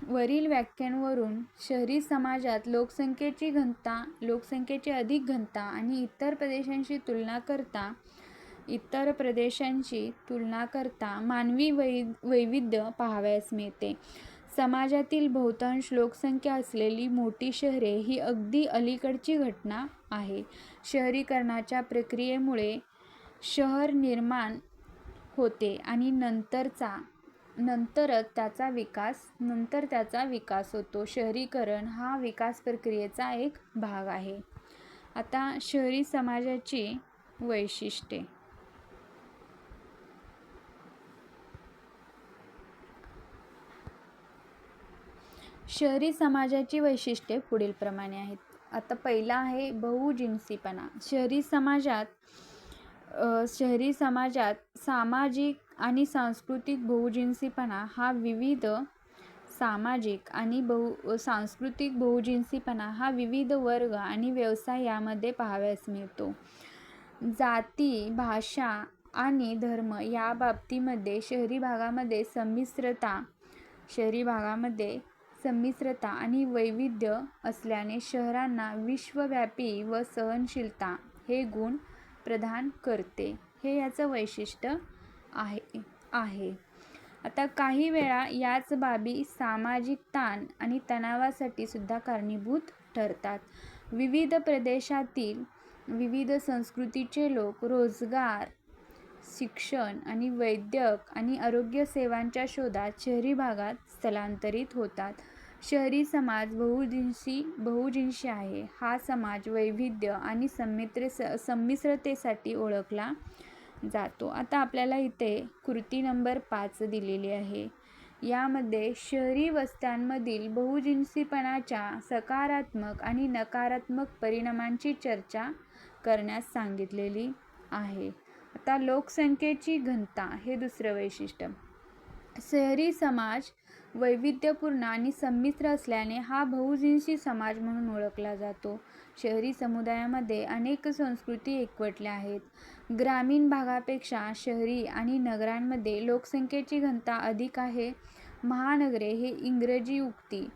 वरील व्याख्यांवरून शहरी समाजात लोकसंख्येची अधिक घनता आणि इतर प्रदेशांशी तुलना करता मानवी वैविध्य पाहावयास मिळते. समाजातील बहुतांश लोकसंख्या असलेली मोठी शहरे ही अगदी अलीकडची घटना आहे. शहरीकरणाच्या प्रक्रियेमुळे शहर निर्माण होते आणि नंतर त्याचा विकास होतो. शहरीकरण हा विकास प्रक्रियेचा एक भाग आहे. आता शहरी समाजाची वैशिष्ट्ये. शहरी समाजाची वैशिष्ट्ये पुढीलप्रमाणे आहेत. आता पहिला आहे बहुजिन्सीपणा. शहरी समाजात सामाजिक आणि सांस्कृतिक बहुजिन्सीपणा हा विविध वर्ग आणि व्यवसाय यामध्ये पाहावयास मिळतो. जाती, भाषा आणि धर्म या बाबतीमध्ये शहरी भागामध्ये संमिश्रता आणि वैविध्य असल्याने शहरांना विश्वव्यापी व सहनशीलता हे गुण प्रदान करते. हे याचं वैशिष्ट्य आहे. आता काही वेळा याच बाबी सामाजिक ताण आणि तणावासाठी सुद्धा कारणीभूत ठरतात. विविध प्रदेशातील विविध संस्कृतीचे लोक रोजगार, शिक्षण आणि वैद्यक आणि आरोग्य सेवांच्या शोधात शहरी भागात स्थलांतरित होतात. शहरी समाज बहुजिन्सी आहे. हा समाज वैविध्य आणि संमिश्रतेसाठी ओळखला जातो. आता आपल्याला इथे कृती नंबर 5 दिलेली आहे. यामध्ये शहरी वस्त्यांमधील बहुजिन्सीपणाच्या सकारात्मक आणि नकारात्मक परिणामांची चर्चा करण्यास सांगितलेली आहे. आता लोकसंख्येची घनता हे दुसरं वैशिष्ट्य. शहरी समाज वैविध्यपूर्ण आणि संमिश्र असल्याने हा बहुजिन्सी समाज म्हणून ओळखला जातो. शहरी समुदायामध्ये अनेक संस्कृती एकवटल्या आहेत. ग्रामीण भागापेक्षा शहरी आणि नगरांमध्ये लोकसंख्येची घनता अधिक आहे. महानगरे हे इंग्रजी उक्ती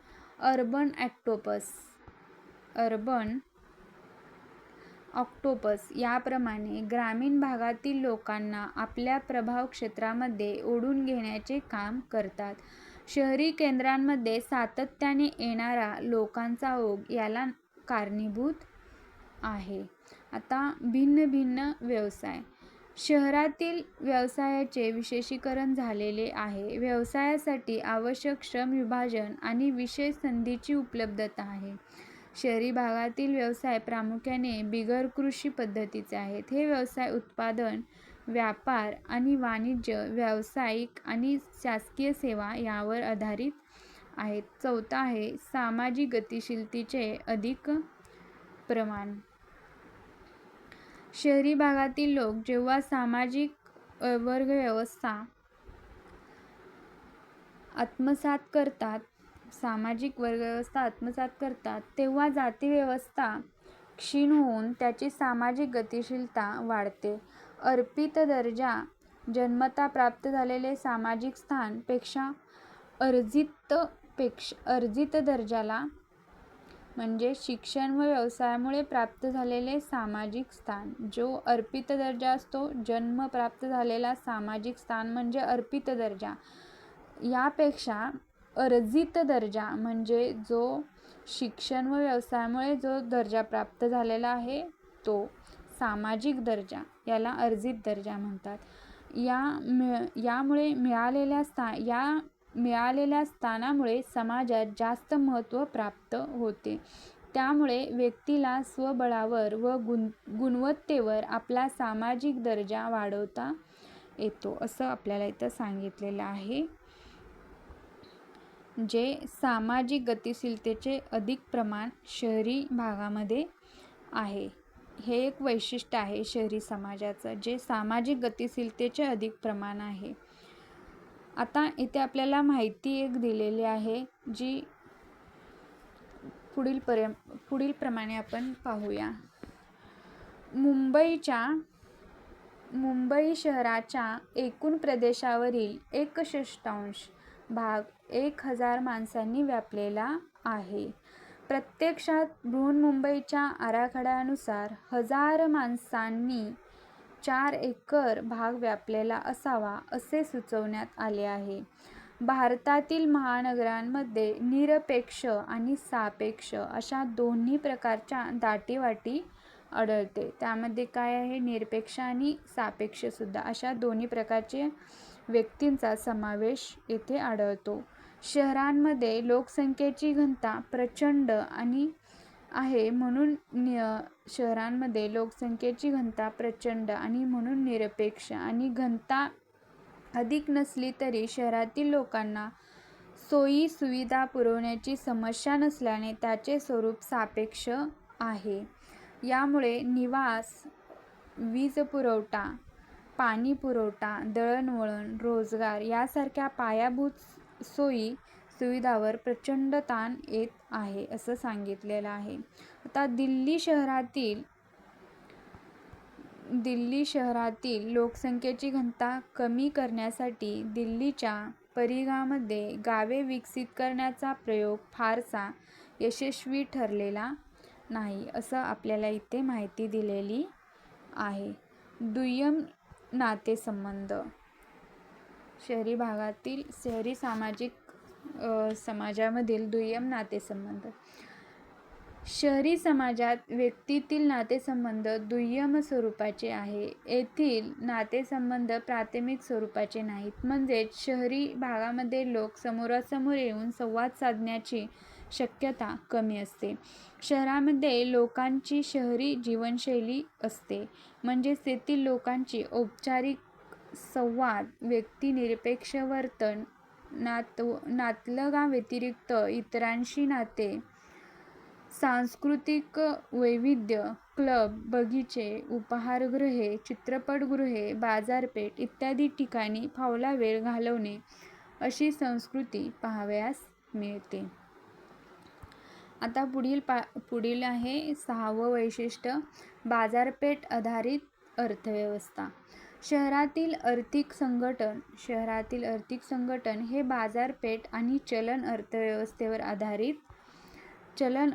अर्बन ऑक्टोपस याप्रमाणे ग्रामीण भागातील लोकांना आपल्या प्रभाव क्षेत्रामध्ये ओढून घेण्याचे काम करतात. शहरी केंद्रांमध्ये सातत्याने येणारा लोकांचा ओघ याला कारणीभूत आहे. आता भिन्न व्यवसाय. शहरातील व्यवसायाचे विशेषीकरण झालेले आहे. व्यवसायासाठी आवश्यक श्रम विभाजन आणि विशेष संधीची उपलब्धता आहे. शहरी भागातील व्यवसाय प्रामुख्याने बिगर कृषी पद्धतीचे आहेत. हे व्यवसाय उत्पादन, व्यापार आणि वाणिज्य, व्यावसायिक आणि शासकीय सेवा यावर आधारित आहेत. चौथा आहे सामाजिक गतिशीलतेचे अधिक प्रमाण. शहरी भागातील लोक जेव्हा सामाजिक वर्गव्यवस्था आत्मसात करतात सामाजिक वर्गव्यवस्था आत्मसात करतात तेव्हा जातीव्यवस्था क्षीण होऊन त्याची सामाजिक गतिशीलता वाढते. अर्पित दर्जा जन्मतः प्राप्त झालेले सामाजिक स्थान पेक्षा अर्जित दर्जाला म्हणजे शिक्षण व व्यवसायामुळे प्राप्त झालेले सामाजिक स्थान. जो अर्पित दर्जा असतो, जन्म प्राप्त झालेला सामाजिक स्थान म्हणजे अर्पित दर्जा, यापेक्षा अर्जित दर्जा म्हणजे जो शिक्षण व व्यवसायामुळे जो दर्जा प्राप्त झालेला आहे तो सामाजिक दर्जा, याला अर्जित दर्जा म्हणतात. यामुळे मिळालेल्या स्थानामुळे समाजात जास्त महत्त्व प्राप्त होते. त्यामुळे व्यक्तीला स्वबळावर व गुणवत्तेवर आपला सामाजिक दर्जा वाढवता येतो, असं आपल्याला इथं सांगितलेलं आहे. जे सामाजिक गतिशीलतेचे अधिक प्रमाण शहरी भागामध्ये आहे. हे एक वैशिष्ट्य आहे शहरी समाजाचं, जे सामाजिक गतिशीलतेचे अधिक प्रमाण आहे. आता इथे आपल्याला माहिती एक दिलेली आहे, जी पुढील प्रमाणे आपण पाहूया. मुंबई शहराच्या एकूण प्रदेशावरील 1/6 भाग 1000 माणसांनी व्यापलेला आहे. प्रत्यक्षात बृहन्मुंबईच्या आराखड्यानुसार 1000 माणसांनी 4 एकर भाग व्यापलेला असावा असे सुचवण्यात आले आहे. भारतातील महानगरांमध्ये निरपेक्ष आणि सापेक्ष अशा दोन्ही प्रकारच्या दाटीवाटी आढळते. त्यामध्ये काय आहे, निरपेक्ष आणि सापेक्ष सुद्धा अशा दोन्ही प्रकारचे व्यक्तींचा समावेश येथे आढळतो. शहरांमध्ये लोकसंख्येची घनता प्रचंड आहे म्हणून निरपेक्ष आणि घनता अधिक नसली तरी शहरातील लोकांना सोयी सुविधा पुरवण्याची समस्या नसल्याने त्याचे स्वरूप सापेक्ष आहे. यामुळे निवास, वीज पुरवठा, पाणी पुरवठा, दळणवळण, रोजगार यासारख्या पायाभूत सोयी सुविधावर प्रचंड ताण येत आहे असं सांगितलेलं आहे. आता दिल्ली शहरातील लोकसंख्येची घनता कमी करण्यासाठी दिल्लीच्या परिघामध्ये गावे विकसित करण्याचा प्रयोग फारसा यशस्वी ठरलेला नाही, असं आपल्याला इथे माहिती दिलेली आहे. दुय्यम नातेसंबंध शहरी समाजामधील दुय्यम नातेसंबंध. शहरी समाजात व्यक्तीतील नातेसंबंध दुय्यम स्वरूपाचे आहे. येथील नातेसंबंध प्राथमिक स्वरूपाचे नाहीत. म्हणजेच शहरी भागामध्ये लोक समोरासमोर येऊन संवाद साधण्याची शक्यता कमी असते. शहरामध्ये लोकांची शहरी जीवनशैली असते. म्हणजेच तेथील लोकांची औपचारिक संवाद, व्यक्तिनिरपेक्ष वर्तन, नातलगाव्यतिरिक्त इतरांशी नाते, सांस्कृतिक वैविध्य, क्लब, बगीचे, उपाहारगृहे, चित्रपटगृहे, बाजारपेठ इत्यादी ठिकाणी फावला वेळ घालवणे अशी संस्कृती पाहावयास मिळते. आता पुढील आहे 6वं वैशिष्ट्य, बाजारपेठ आधारित अर्थव्यवस्था. शहरातील आर्थिक संघटन हे बाजारपेठ आणि चलन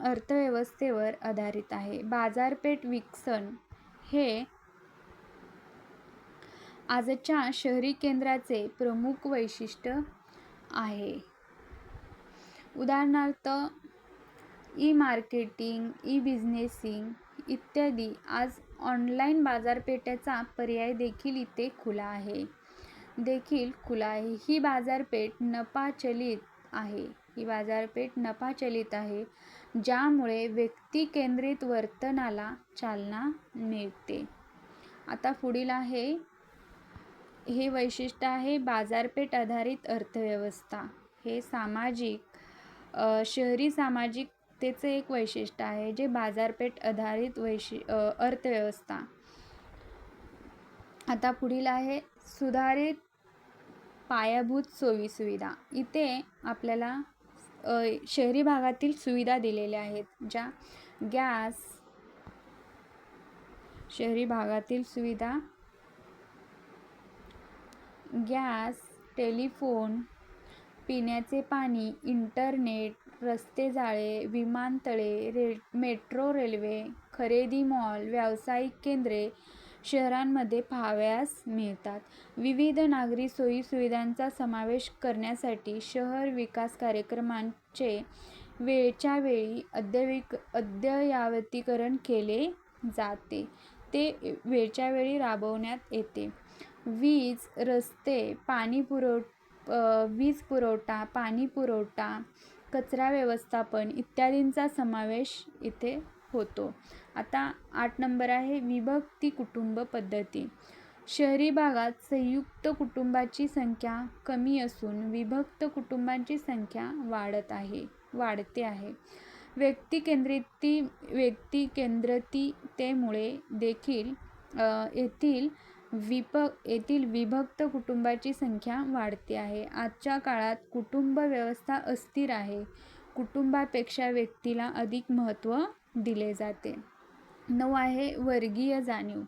अर्थव्यवस्थेवर आधारित आहे. बाजारपेठ विकसन हे आजच्या शहरी केंद्राचे प्रमुख वैशिष्ट्य आहे. उदाहरणार्थ ई-मार्केटिंग, ई-बिझनेसिंग इत्यादी. आज ऑनलाईन बाजारपेठेचा पर्याय देखील इथे खुला आहे. ही बाजारपेठ नफाचलित आहे, ज्यामुळे व्यक्तिकेंद्रित वर्तनाला चालना मिळते. आता पुढील आहे, हे वैशिष्ट्य आहे बाजारपेठ आधारित अर्थव्यवस्था. हे शहरी सामाजिकतेचे एक वैशिष्ट्य आहे, जे बाजारपेठ आधारित अर्थव्यवस्था. आता पुढील आहे सुधारित पायाभूत सोयीसुविधा. इथे आपल्याला शहरी भागातील सुविधा दिलेल्या आहेत, ज्या शहरी भागातील सुविधा गॅस, टेलिफोन, पिण्याचे पाणी, इंटरनेट, रस्ते जाळे, विमानतळे, मेट्रो रेल्वे, खरेदी मॉल, व्यावसायिक केंद्रे शहरांमध्ये पाहावयास मिळतात. विविध नागरी सोयीसुविधांचा समावेश करण्यासाठी शहर विकास कार्यक्रमांचे वेळच्या वेळी अद्ययावतीकरण केले जाते. ते वेळच्या वेळी राबवण्यात येते. वीज पुरवठा, पाणी पुरवठा, कचरा व्यवस्थापन इत्यादींचा समावेश इथे होतो. आता 8 नंबर आहे विभक्ती कुटुंब पद्धती. शहरी भागात संयुक्त कुटुंबाची संख्या कमी असून विभक्त कुटुंबांची संख्या वाढते आहे. व्यक्तिकेंद्रिततेमुळे देखील येथील विभक्त कुटुंबाची संख्या वाढते आहे. आजच्या काळात कुटुंब व्यवस्था अस्थिर आहे. कुटुंबापेक्षा व्यक्तीला अधिक महत्त्व दिले जाते. 9 आहे वर्गीय जाणीव.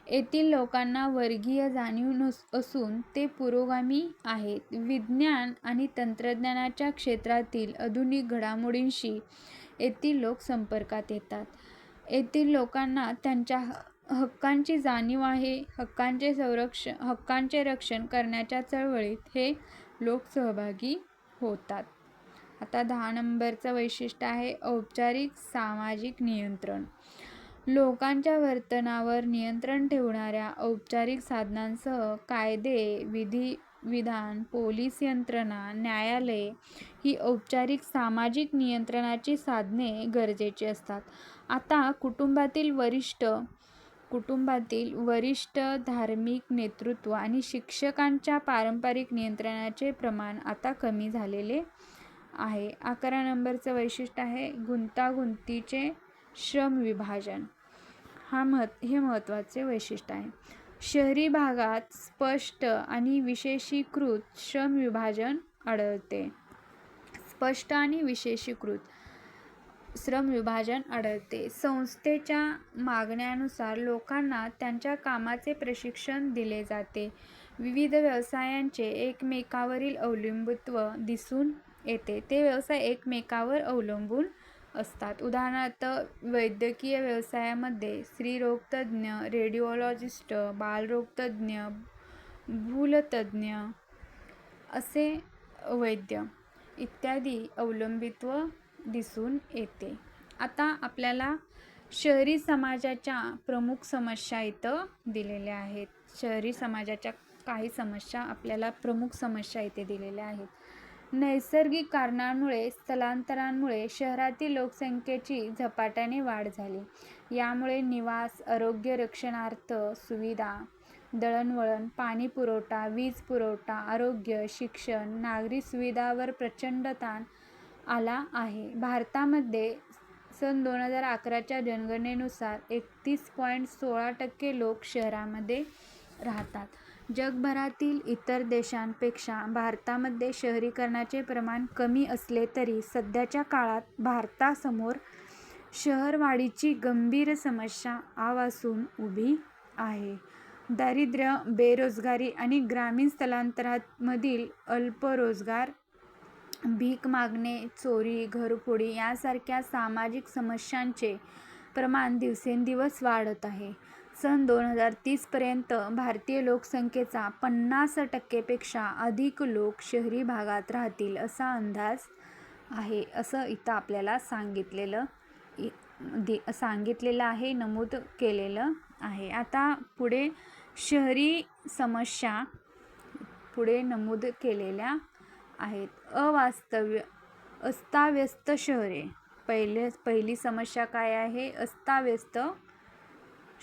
येथील लोकांना वर्गीय जाणीव असून ते पुरोगामी आहेत. विज्ञान आणि तंत्रज्ञानाच्या क्षेत्रातील आधुनिक घडामोडींशी येथील लोक संपर्कात येतात. येथील लोकांना त्यांच्या हक्कांची जाणीव आहे. हक्कांचे रक्षण करण्याच्या चळवळीत हे लोक सहभागी होतात. आता 10 नंबरचं वैशिष्ट्य आहे औपचारिक सामाजिक नियंत्रण. लोकांच्या वर्तनावर नियंत्रण ठेवणाऱ्या औपचारिक साधनांसह कायदे, विधिविधान, पोलीस यंत्रणा, न्यायालये ही औपचारिक सामाजिक नियंत्रणाची साधने गरजेची असतात. आता कुटुंबातील वरिष्ठ धार्मिक नेतृत्व आणि शिक्षकांच्या पारंपरिक नियंत्रणाचे प्रमाण आता कमी झालेले आहे. 11 नंबरचं वैशिष्ट्य आहे गुंतागुंतीचे श्रमविभाजन. हे महत्त्वाचे वैशिष्ट्य आहे. शहरी भागात स्पष्ट आणि विशेषीकृत श्रमविभाजन आढळते. संस्थेच्या मागण्यानुसार लोकांना त्यांच्या कामाचे प्रशिक्षण दिले जाते. विविध व्यवसायांचे एकमेकांवरील अवलंबित्व दिसून येते. ते व्यवसाय एकमेकांवर अवलंबून असतात. उदाहरणार्थ वैद्यकीय व्यवसायामध्ये स्त्रीरोगतज्ञ, रेडिओलॉजिस्ट, बालरोगतज्ञ, भूलतज्ञ असे वैद्य इत्यादी अवलंबित्व दिसून येते. आता आपल्याला शहरी समाजाच्या प्रमुख समस्या इथं दिलेल्या आहेत. शहरी समाजाच्या काही प्रमुख समस्या इथे दिलेल्या आहेत. नैसर्गिक कारणांमुळे, स्थलांतरामुळे शहरातील लोकसंख्येची झपाट्याने वाढ झाली. यामुळे निवास, आरोग्य रक्षणार्थ सुविधा, दळणवळण, पाणी पुरवठा, वीज पुरवठा, आरोग्य, शिक्षण, नागरी सुविधांवर प्रचंड ताण आला आहे. भारतामध्ये सन 2011च्या जनगणनेनुसार 31.16% लोक शहरामध्ये राहतात. जगभरातील इतर देशांपेक्षा भारतामध्ये शहरीकरणाचे प्रमाण कमी असले तरी सध्याच्या काळात भारतासमोर शहरवाढीची गंभीर समस्या आवासून उभी आहे. दारिद्र्य, बेरोजगारी आणि ग्रामीण स्थलांतरामधील अल्परोजगार, भीक मागणे, चोरी, घरफोडी यासारख्या सामाजिक समस्यांचे प्रमाण दिवसेंदिवस वाढत आहे. सन 2030 पर्यंत भारतीय लोकसंख्येचा 50% पेक्षा अधिक लोक शहरी भागात राहतील असा अंदाज आहे, असं इथं आपल्याला सांगितलेलं आहे, नमूद केलेलं आहे. आता पुढे शहरी समस्या नमूद केलेल्या आहेत. अस्ताव्यस्त शहरे. पहिली समस्या काय आहे? अस्ताव्यस्त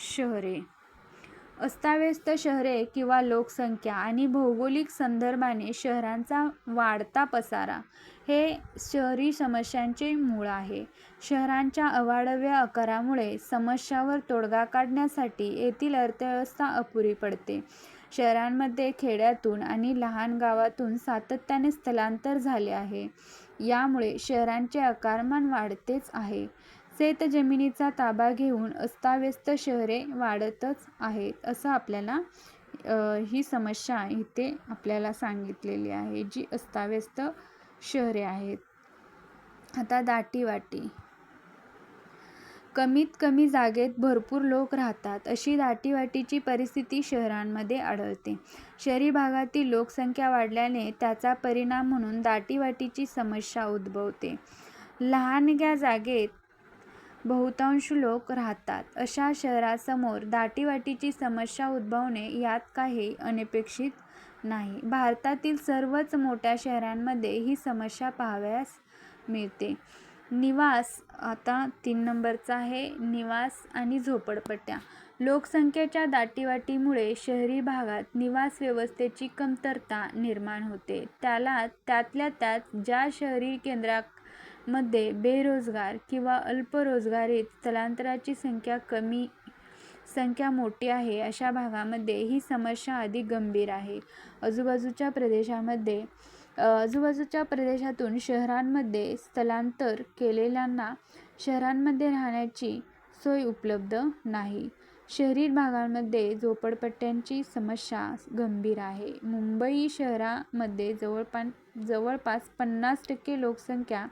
शहरे. अस्ताव्यस्त शहरे किंवा लोकसंख्या आणि भौगोलिक संदर्भाने शहरांचा वाढता पसारा हे शहरी समस्यांचे मूळ आहे. शहरांच्या अवाढव्य आकारामुळे समस्यांवर तोडगा काढण्यासाठी येथील अर्थव्यवस्था अपुरी पडते. शहरांमध्ये खेड्यातून आणि लहान गावातून सातत्याने स्थलांतर झाले आहे. यामुळे शहरांचे आकारमान वाढतेच आहे. शेतजमिनीचा ताबा घेऊन अस्ताव्यस्त शहरे वाढतच आहेत असं आपल्याला ही समस्या इथे आपल्याला सांगितलेली आहे, जी अस्ताव्यस्त शहरे आहेत. आता दाटीवाटी. कमीत कमी जागेत भरपूर लोक राहतात अशी दाटीवाटीची परिस्थिती शहरांमध्ये आढळते. शहरी भागातील लोकसंख्या वाढल्याने त्याचा परिणाम म्हणून दाटीवाटीची समस्या उद्भवते. लहानग्या जागेत बहुतांश लोक राहतात अशा शहरासमोर दाटीवाटीची समस्या उद्भवणे यात काही अनपेक्षित नाही. भारतातील सर्वच मोठ्या शहरांमध्ये ही समस्या पाहावयास मिळते. निवास. आता 3 नंबरचा आहे निवास आणि झोपडपट्ट्या. लोकसंख्येच्या दाटीवाटीमुळे शहरी भागात निवास व्यवस्थेची कमतरता निर्माण होते. त्यातल्या त्यात ज्या शहरी केंद्रांमध्ये बेरोजगार किंवा अल्परोजगारीत स्थलांतराची संख्या मोठी आहे अशा भागामध्ये ही समस्या अधिक गंभीर आहे. आजूबाजूच्या प्रदेशातून शहरांमध्ये स्थलांतर केलेल्यांना शहरांमध्ये राहण्याची सोय उपलब्ध नाही. शहरी भागांमध्ये झोपडपट्ट्यांची समस्या गंभीर आहे. मुंबई शहरामध्ये जवळपास 50% लोकसंख्या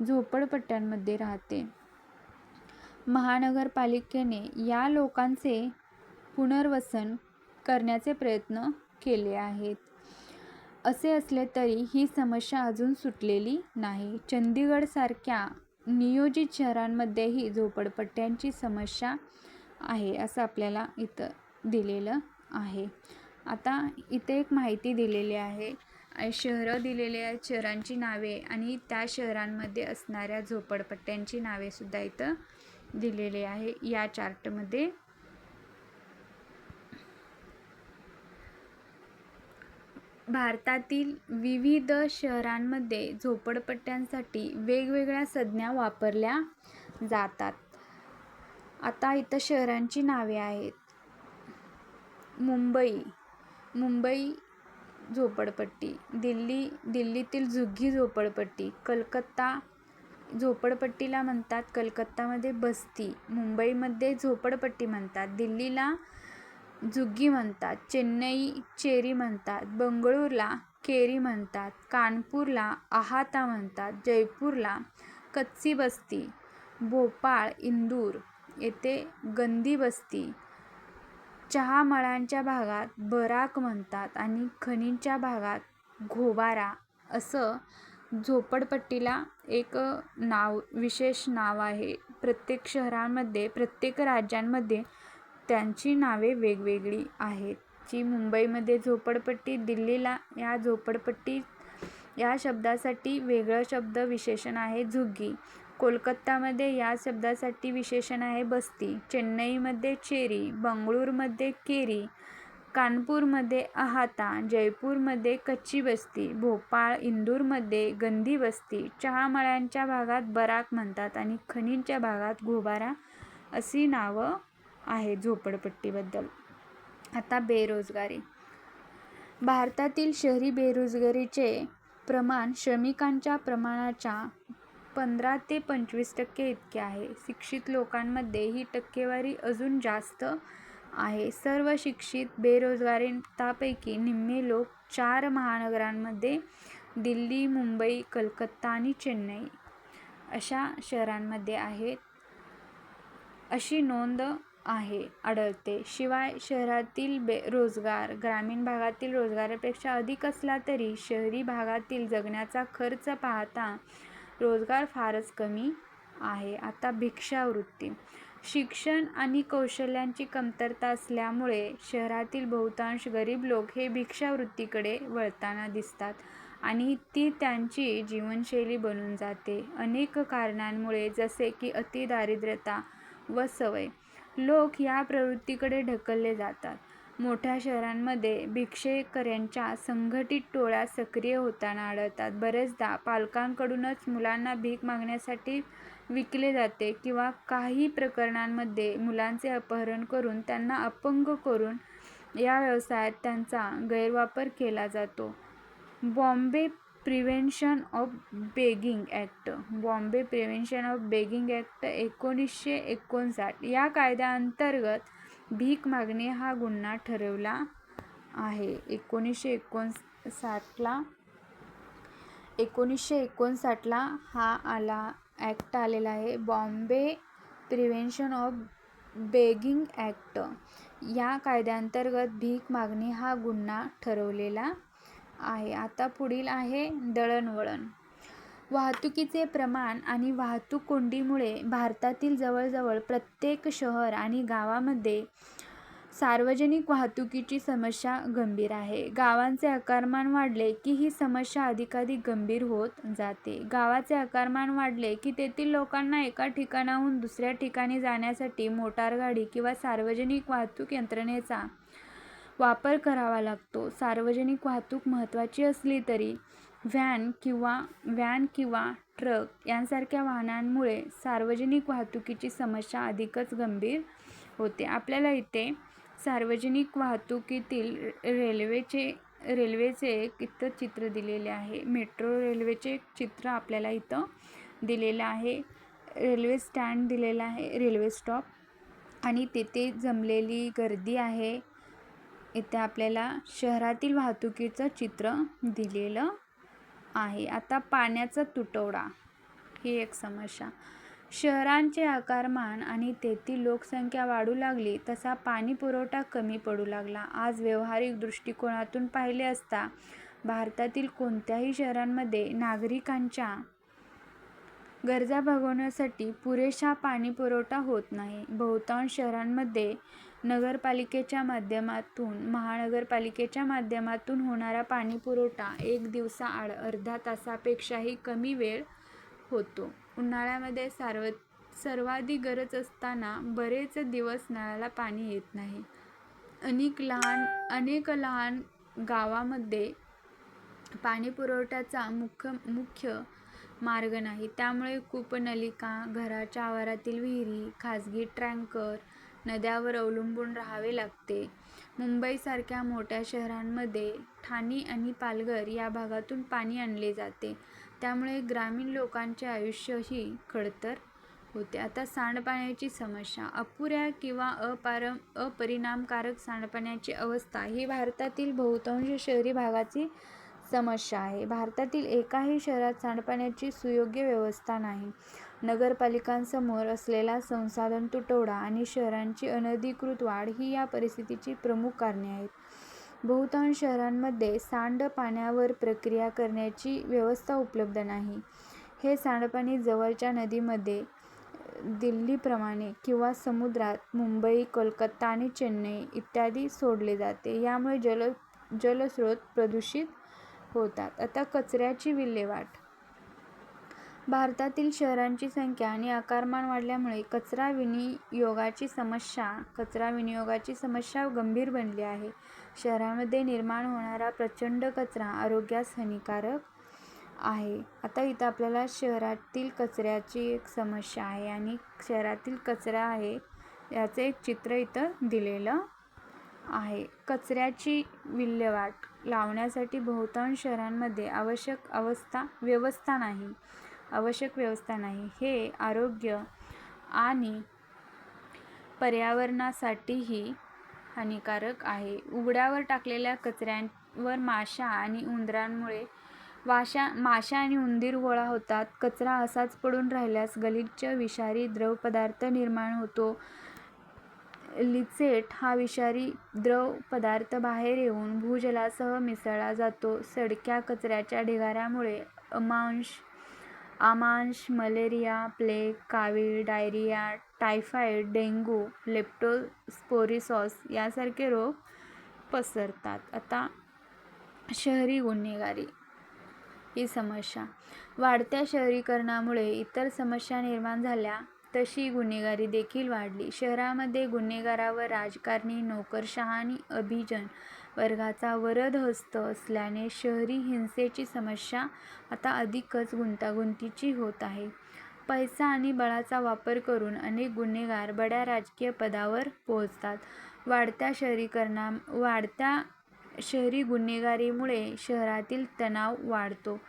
झोपडपट्ट्यांमध्ये राहते. महानगरपालिकेने या लोकांचे पुनर्वसन करण्याचे प्रयत्न केले आहेत. असे असले तरी ही समस्या अजून सुटलेली नाही. चंदीगडसारख्या नियोजित शहरांमध्येही झोपडपट्ट्यांची समस्या आहे असं आपल्याला इथं दिलेलं आहे. आता इथे एक माहिती दिलेली आहे. शहरं दिलेली आहेत, शहरांची नावे आणि त्या शहरांमध्ये असणाऱ्या झोपडपट्ट्यांची नावे सुद्धा इथं दिलेली आहे या चार्टमध्ये. भारतातील विविध शहरांमध्ये झोपडपट्ट्यांसाठी वेगवेगळ्या संज्ञा वापरल्या जातात. आता इथं शहरांची नावे आहेत. मुंबई झोपडपट्टी. दिल्लीतील झुग्गी झोपडपट्टी. कलकत्ता झोपडपट्टीला म्हणतात. कलकत्तामध्ये बस्ती. मुंबईमध्ये झोपडपट्टी म्हणतात. दिल्लीला झुग्गी म्हणतात. चेन्नई चेरी म्हणतात. बंगळुरूला केरी म्हणतात. कानपूरला अहाता म्हणतात. जयपूरला कच्ची बस्ती. भोपाळ इंदूर येथे गंदी बस्ती. चहा मळ्यांच्या भागात बराक म्हणतात आणि खनीच्या भागात घोबारा असं झोपडपट्टीला एक विशेष नाव आहे. प्रत्येक शहरांमध्ये, प्रत्येक राज्यांमध्ये त्यांची नावे वेगवेगळी आहेत. जी मुंबईमध्ये झोपडपट्टी, दिल्लीला या झोपडपट्टी या शब्दासाठी वेगळं शब्द विशेषण आहे झुग्गी. कोलकातामध्ये या शब्दासाठी विशेषण आहे बस्ती. चेन्नईमध्ये चेरी. बंगळुरूमध्ये केरी. कानपूरमध्ये अहाता. जयपूरमध्ये कच्ची बस्ती. भोपाळ इंदूरमध्ये गंदी बस्ती. चहा मळ्यांच्या भागात बराक म्हणतात आणि खनीच्या भागात घोबारा अशी नावं आहेत झोपडपट्टीबद्दल. आता बेरोजगारी. भारतातील शहरी बेरोजगारीचे प्रमाण श्रमिकांच्या प्रमाणाच्या 15 ते 25% इतके आहे. शिक्षित लोकांमध्ये ही टक्केवारी अजून जास्त आहे. सर्व शिक्षित बेरोजगारांपैकी निम्मे लोक 4 महानगरांमध्ये दिल्ली, मुंबई, कलकत्ता आणि चेन्नई अशा शहरांमध्ये आहेत अशी नोंद आढळते. शिवाय शहरातील रोजगार ग्रामीण भागातील रोजगारापेक्षा अधिक असला तरी शहरी भागातील जगण्याचा खर्च पाहता रोजगार फारच कमी आहे. आता भिक्षावृत्ती. शिक्षण आणि कौशल्यांची कमतरता असल्यामुळे शहरातील बहुतांश गरीब लोक हे भिक्षावृत्तीकडे वळताना दिसतात आणि ती त्यांची जीवनशैली बनून जाते. अनेक कारणांमुळे जसे की अतिदारिद्र्यता व सवय लोक या प्रवृत्तीकडे ढकलले जातात. मोठ्या शहरांमध्ये भिक्षेकऱ्यांच्या संघटित टोळ्या सक्रिय होताना आढळतात. बरेचदा पालकांकडूनच मुलांना भीक मागण्यासाठी विकले जाते किंवा काही प्रकरणांमध्ये मुलांचे अपहरण करून त्यांना अपंग करून या व्यवसायात त्यांचा गैरवापर केला जातो. Bombay prevention of begging act, Bombay prevention of begging act 1959 या कायद्याअंतर्गत भीक मागणे हा गुन्हा ठरवला आहे. 1959ला हा ॲक्ट आलेला आहे. Bombay prevention of begging act या कायद्याअंतर्गत भीक मागणे हा गुन्हा ठरवलेला आहे. आता पुढील आहे दळणवळण. वाहतुकीचे प्रमाण आणि वाहतूक कोंडीमुळे भारतातील जवळजवळ प्रत्येक शहर आणि गावामध्ये सार्वजनिक वाहतुकीची समस्या गंभीर आहे. गावांचे आकारमान वाढले की ही समस्या अधिकाधिक गंभीर होत जाते. गावाचे आकारमान वाढले की तेथील लोकांना एका ठिकाणाहून दुसऱ्या ठिकाणी जाण्यासाठी मोटारगाडी किंवा सार्वजनिक वाहतूक यंत्रणेचा वापर करावा लागतो. सार्वजनिक वाहतूक महत्त्वाची असली तरी व्हॅन किंवा ट्रक यांसारख्या वाहनांमुळे सार्वजनिक वाहतुकीची समस्या अधिकच गंभीर होते. आपल्याला इथे सार्वजनिक वाहतुकीतील रेल्वेचे इथं चित्र दिलेले आहे. मेट्रो रेल्वेचे चित्र आपल्याला इथं दिलेलं आहे. रेल्वे स्टँड दिलेला आहे, रेल्वे स्टॉप आणि तिथे जमलेली गर्दी आहे. इथे आपल्याला शहरातील वाहतुकीचं चित्र दिलेलं आहे. आता पाण्याचा तुटवडा ही एक समस्या. शहरांचे आकारमान आणि तेथील लोकसंख्या वाढू लागली तसा पाणी पुरवठा कमी पडू लागला. आज व्यावहारिक दृष्टिकोनातून पाहिले असता भारतातील कोणत्याही शहरांमध्ये नागरिकांच्या गरजा भागवण्यासाठी पुरेसा पाणी पुरवठा होत नाही. बहुतांश शहरांमध्ये महानगरपालिकेच्या माध्यमातून होणारा पाणी पुरवठा एक दिवसाआड अर्ध्या तासापेक्षाही कमी वेळ होतो. उन्हाळ्यामध्ये सर्वाधिक गरज असताना बरेच दिवस नळाला पाणी येत नाही. अनेक लहान गावांमध्ये पाणी पुरवठ्याचा मुख्य मार्ग नाही. त्यामुळे कूपनलिका, घराच्या आवारातील विहिरी, खाजगी टँकर, नद्यांवर अवलंबून राहावे लागते. मुंबईसारख्या मोठ्या शहरांमध्ये ठाणे आणि पालघर या भागातून पाणी आणले जाते. त्यामुळे ग्रामीण लोकांचे आयुष्यही खडतर होते. आता सांडपाण्याची समस्या. अपुऱ्या किंवा अपरिणामकारक सांडपाण्याची अवस्था ही भारतातील बहुतांश शहरी भागाची समस्या आहे. भारतातील एकाही शहरात सांडपाण्याची सुयोग्य व्यवस्था नाही. नगरपालिकांसमोर असलेला संसाधन तुटवडा आणि शहरांची अनधिकृत वाढ ही या परिस्थितीची प्रमुख कारणे आहेत. बहुतांश शहरांमध्ये सांडपाण्यावर प्रक्रिया करण्याची व्यवस्था उपलब्ध नाही. हे सांडपाणी जवळच्या नदीमध्ये, दिल्लीप्रमाणे किंवा समुद्रात मुंबई, कोलकाता आणि चेन्नई इत्यादी सोडले जाते. यामुळे जलस्रोत प्रदूषित होतात. आता कचऱ्याची विल्हेवाट. भारतातील शहरांची संख्या आणि आकारमान वाढल्यामुळे कचरा विनियोगाची समस्या गंभीर बनली आहे. शहरांमध्ये निर्माण होणारा प्रचंड कचरा आरोग्यास हानिकारक आहे. आता इथं आपल्याला शहरातील कचऱ्याची एक समस्या आहे आणि शहरातील कचरा आहे याचं एक चित्र इथं दिलेलं आहे. कचऱ्याची विल्हेवाट लावण्यासाठी बहुतांश शहरांमध्ये आवश्यक व्यवस्था नाही. हे आरोग्य आणि पर्यावरणासाठीही हानिकारक आहे. उघड्यावर टाकलेल्या कचऱ्यावर माशा आणि उंदीर गोळा होतात. कचरा असाच पडून राहिल्यास गलिच्छ विषारी द्रव पदार्थ निर्माण होतो. लिचेट हा विषारी द्रव पदार्थ बाहेर येऊन भूजलासह मिसळला जातो. सडक्या कचऱ्याच्या ढिगाऱ्यामुळे आमांश, मलेरिया, प्लेग, कावीळ, डायरिया, टायफॉइड, डेंग्यू, लेप्टोस्पिरोसिस यासारखे रोग पसरतात. आता शहरी गुन्हेगारी ही समस्या. वाढत्या शहरीकरणामुळे इतर समस्या निर्माण झाल्या तशी गुन्हेगारी देखील वाढली. शहरामध्ये गुन्हेगारांवर राजकारणी, नोकरशहा आणि अभिजन वर्गाचा वरद हस्त असल्याने शहरी हिंसेची समस्या आता अधिकच गुंतागुंतीची होत आहे. पैसा आणि बळाचा वापर करून अनेक गुन्हेगार बड्या राजकीय पदावर पोहोचतात. वाढत्या शहरी गुन्हेगारीमुळे शहरातील तणाव वाढतो.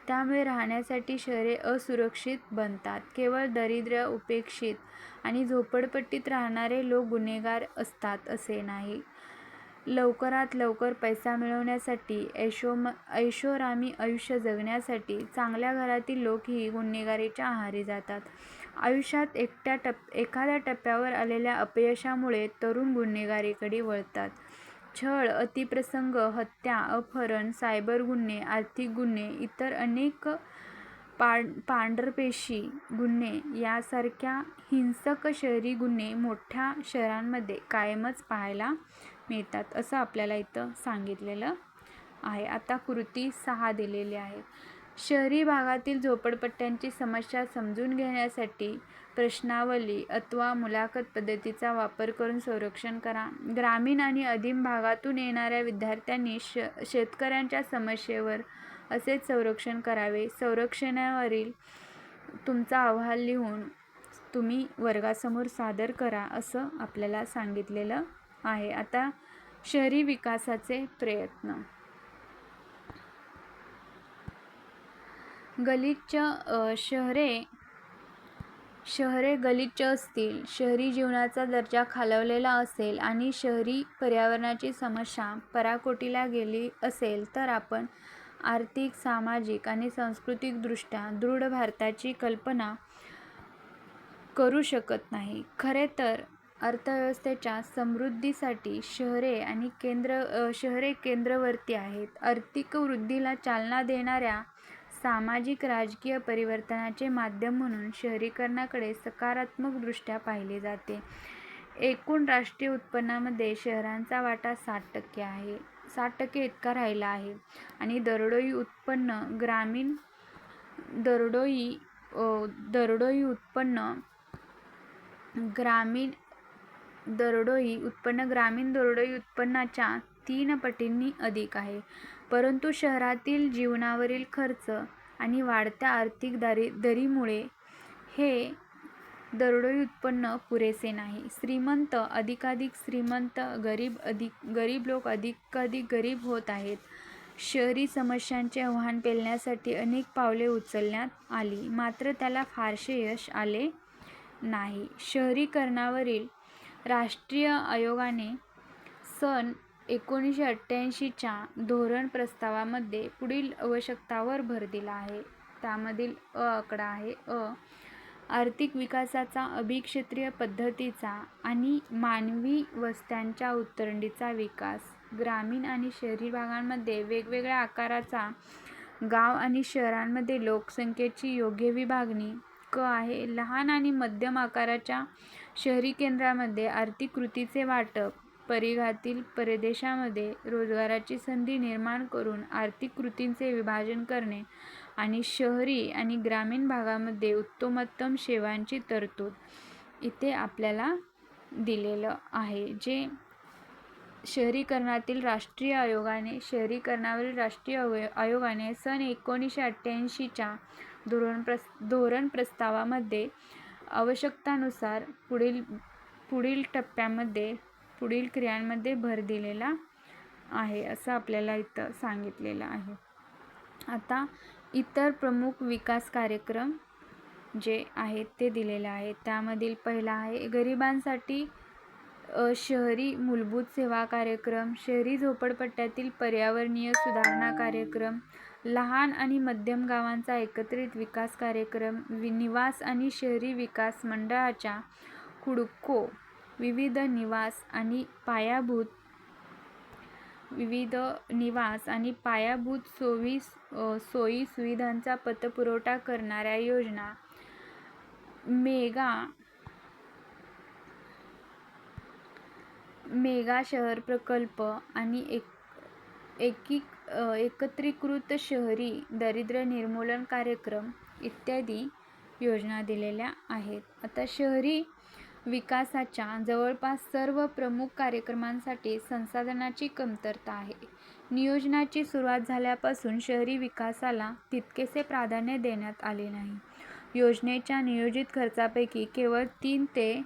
त्यामुळे राहण्यासाठी शहरे असुरक्षित बनतात. केवळ दरिद्र, उपेक्षित आणि झोपडपट्टीत राहणारे लोक गुन्हेगार असतात असे नाही. लवकरात लवकर पैसा मिळवण्यासाठी, ऐषोआरामी आयुष्य जगण्यासाठी चांगल्या घरातील लोकही गुन्हेगारीच्या आहारी जातात. आयुष्यात एखाद्या टप्प्यावर आलेल्या अपयशामुळे तरुण गुन्हेगारीकडे वळतात. छळ, अतिप्रसंग, हत्या, अपहरण, सायबर गुन्हे, आर्थिक गुन्हे, इतर अनेक पांढरपेशी गुन्हे यासारख्या हिंसक शहरी गुन्हे मोठ्या शहरांमध्ये कायमच पाहायला मिळतात असं आपल्याला इथं सांगितलेलं आहे. आता कृती 6 दिलेली आहे. शहरी भागातील झोपडपट्ट्यांची समस्या समजून घेण्यासाठी प्रश्नावली अथवा मुलाखत पद्धतीचा वापर करून सर्वेक्षण करा. ग्रामीण आणि आदिम भागातून येणाऱ्या विद्यार्थ्यांनी शेतकऱ्यांच्या समस्येवर असेच सर्वेक्षण करावे. सर्वेक्षणावरील तुमचा अहवाल लिहून तुम्ही वर्गासमोर सादर करा असं आपल्याला सांगितलेलं आहे. आता शहरी विकासाचे प्रयत्न. शहरे गलिच्छ असतील, शहरी जीवनाचा दर्जा खालावलेला असेल आणि शहरी पर्यावरणाची समस्या पराकोटीला गेली असेल तर आपण आर्थिक, सामाजिक आणि सांस्कृतिकदृष्ट्या दृढ भारताची कल्पना करू शकत नाही. खरे तर अर्थव्यवस्थेच्या समृद्धीसाठी शहरे केंद्रवर्ती आहेत. आर्थिक वृद्धीला चालना देणाऱ्या सामाजिक राजकीय परिवर्तनाचे माध्यम म्हणून शहरीकरणाकडे सकारात्मक दृष्ट्या पाहिले जाते. एकूण राष्ट्रीय उत्पन्नामध्ये शहरांचा वाटा 60% इतका राहिला आहे आणि दरडोई उत्पन्न ग्रामीण दरडोई उत्पन्नाच्या 3 पटींनी अधिक आहे. परंतु शहरातील जीवनावरील खर्च आणि वाढत्या आर्थिक दरीमुळे हे दरडोई उत्पन्न पुरेसे नाही. श्रीमंत अधिकाधिक श्रीमंत, गरीब लोक अधिकाधिक गरीब होत आहेत. शहरी समस्यांचे आव्हान पेलण्यासाठी अनेक पावले उचलण्यात आली, मात्र त्याला फारसे यश आले नाही. शहरीकरणावरील राष्ट्रीय आयोगाने सन 1988 च्या धोरण प्रस्तावामध्ये पुढील आवश्यकतांवर भर दिला आहे. त्यामधील आकडा आहे. आर्थिक विकासाचा, अभिक्षेत्रीय पद्धतीचा आणि मानवी वस्त्यांच्या उतरंडीचा विकास. ग्रामीण आणि शहरी भागांमध्ये वेगवेगळ्या आकाराचा गाव आणि शहरांमध्ये लोकसंख्येची योग्य विभागणी. आहे. लहान आणि मध्यम आकाराच्या शहरी केंद्रांमध्ये आर्थिक कृतीचे वाटप. परिघातील प्रदेशांमध्ये रोजगाराची संधी निर्माण करून आर्थिक कृतीचे विभाजन करणे आणि शहरी आणि ग्रामीण भागामध्ये उत्तमोत्तम सेवांची तरतूद. इथे आपल्याला दिलेलं आहे जे शहरीकरणावरील राष्ट्रीय आयोगाने सन 1988 च्या धोरण प्रस्तावामध्ये आवश्यकतानुसार पुढील टप्प्यामध्ये पुढील क्रियांमध्ये भर दिलेला आहे असं आपल्याला इथं सांगितलेलं आहे. आता इतर प्रमुख विकास कार्यक्रम जे आहेत ते दिलेले आहेत. त्यामधील पहिला आहे गरिबांसाठी शहरी मूलभूत सेवा कार्यक्रम, शहरी झोपडपट्ट्यातील पर्यावरणीय सुधारणा कार्यक्रम, लहान आणि मध्यम गावांचा एकत्रित विकास कार्यक्रम, निवास आणि शहरी विकास मंडळाच्या हुडको विविध निवास आणि पायाभूत सोयी सुविधांचा पतपुरवठा करणाऱ्या योजना, मेगा शहर प्रकल्प आणि एकत्रीकृत शहरी दारिद्र्य निर्मूलन कार्यक्रम इत्यादी योजना दिलेल्या आहेत. आता शहरी विकासाच्या जवळपास सर्व प्रमुख कार्यक्रमांसाठी संसाधनांची कमतरता आहे. नियोजनाची सुरुवात झाल्यापासून शहरी विकासाला तितकेसे प्राधान्य देण्यात आले नाही. योजनेच्या नियोजित खर्चापैकी केवळ 3 ते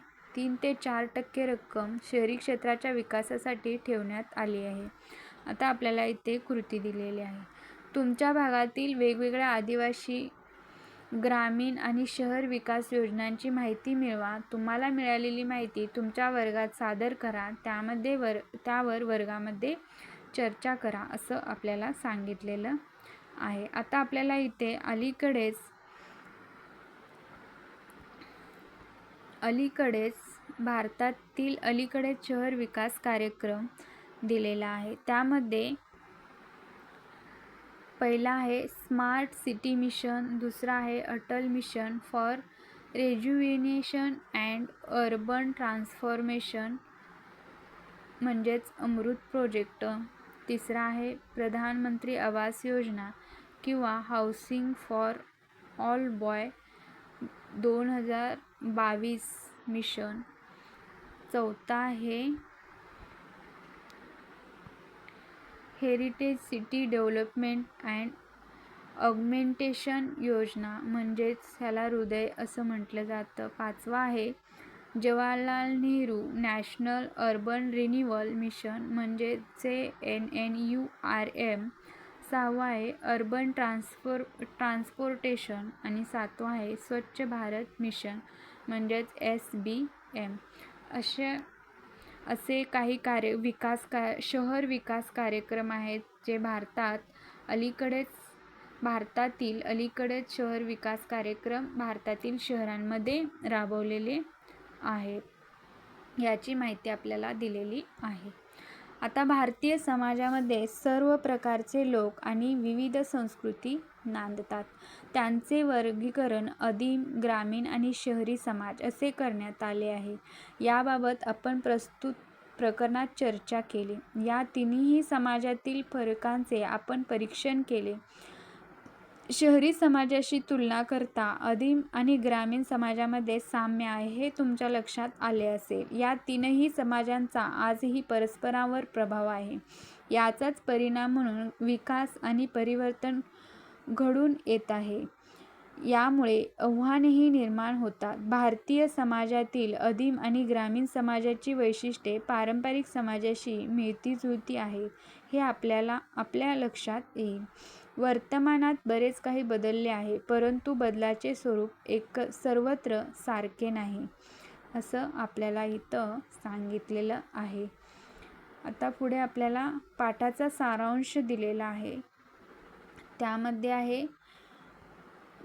4% रक्कम शहरी क्षेत्राच्या विकासासाठी ठेवण्यात आली आहे. आता आपल्याला इथे कृती दिलेली आहे. तुमच्या भागातील वेगवेगळ्या आदिवासी, ग्रामीण आणि शहर विकास योजनांची माहिती मिळवा. तुम्हाला मिळालेली माहिती तुमच्या वर्गात सादर करा. त्यावर वर्गामध्ये चर्चा करा असं आपल्याला सांगितलेलं आहे. आता आपल्याला इथे अलीकडेच भारतातील अलीकडेच शहर विकास कार्यक्रम दिलेला आहे. त्यामध्ये पहिला आहे स्मार्ट सिटी मिशन, दुसरा आहे Atal mission for rejuvenation and urban transformation म्हणजेच अमृत प्रोजेक्ट, तिसरा आहे प्रधानमंत्री आवास योजना किंवा housing for all by 2022 mission, चौथा आहे heritage city development and augmentation Yojana म्हणजेच ह्याला हृदय असं म्हटलं जातं, पाचवा आहे Jawaharlal Nehru national urban renewal mission म्हणजेच NNURM, सहावा आहे अर्बन ट्रान्सपोर्टेशन आणि सातवा आहे स्वच्छ भारत मिशन म्हणजेच SBM. असे काही शहर विकास कार्यक्रम आहेत जे भारतातील अलीकडेच शहर विकास कार्यक्रम भारतातील शहरांमध्ये राबवलेले आहेत. याची माहिती आपल्याला दिलेली आहे. आता भारतीय समाजामध्ये सर्व प्रकारचे लोक आणि विविध संस्कृती नांदतात. त्यांचे वर्गीकरण आदिम, ग्रामीण आणि शहरी समाज असे करण्यात आले आहे. याबाबत आपण प्रस्तुत प्रकरणात चर्चा केली. या तिन्ही समाजातील फरकांचे आपण परीक्षण केले. शहरी समाजाशी तुलना करता आदिम आणि ग्रामीण समाजामध्ये साम्य आहे हे तुमच्या लक्षात आले असेल. या तीनही समाजांचा आजही परस्परांवर प्रभाव आहे. याचाच परिणाम म्हणून विकास आणि परिवर्तन घडून येत आहे. यामुळे आव्हानेही निर्माण होतात. भारतीय समाजातील आदिम आणि ग्रामीण समाजाची वैशिष्ट्ये पारंपरिक समाजाशी मिळती-जुळती आहेत हे आपल्या लक्षात येईल. वर्तमानात बरेच काही बदलले आहे, परंतु बदलाचे स्वरूप सर्वत्र सारखे नाही असं आपल्याला इथं सांगितलेलं आहे. आता पुढे आपल्याला पाठाचा सारांश दिलेला आहे. त्यामध्ये आहे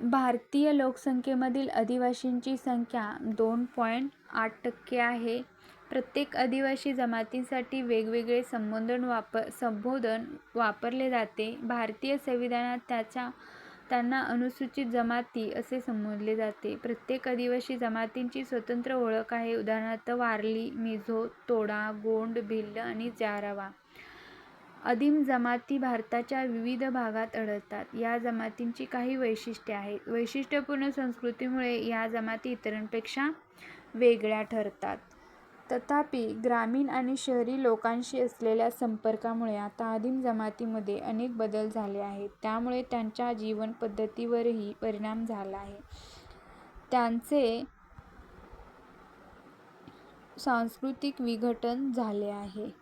भारतीय लोकसंख्येमधील आदिवासींची संख्या 2.8% आहे. प्रत्येक आदिवासी जमातीसाठी वेगवेगळे संबोधन वापरले जाते. भारतीय संविधानात त्यांना अनुसूचित जमाती असे संबोधले जाते. प्रत्येक आदिवासी जमातींची स्वतंत्र ओळख आहे. उदाहरणार्थ वारली, मिझो, तोडा, गोंड, भिल्ल आणि जारावा. आदिम जमाती भारताच्या विविध भागात आढळतात. या जमातींची काही वैशिष्ट्ये आहेत. वैशिष्ट्यपूर्ण संस्कृतीमुळे या जमाती इतरांपेक्षा वेगळ्या ठरतात. तथापि ग्रामीण आणि शहरी लोकांशी असलेल्या संपर्कामुळे आता आदिम जमातीमध्ये अनेक बदल झाले आहेत. त्यामुळे त्यांच्या जीवन पद्धतीवरही परिणाम झाला आहे. त्यांचे सांस्कृतिक विघटन झाले आहे.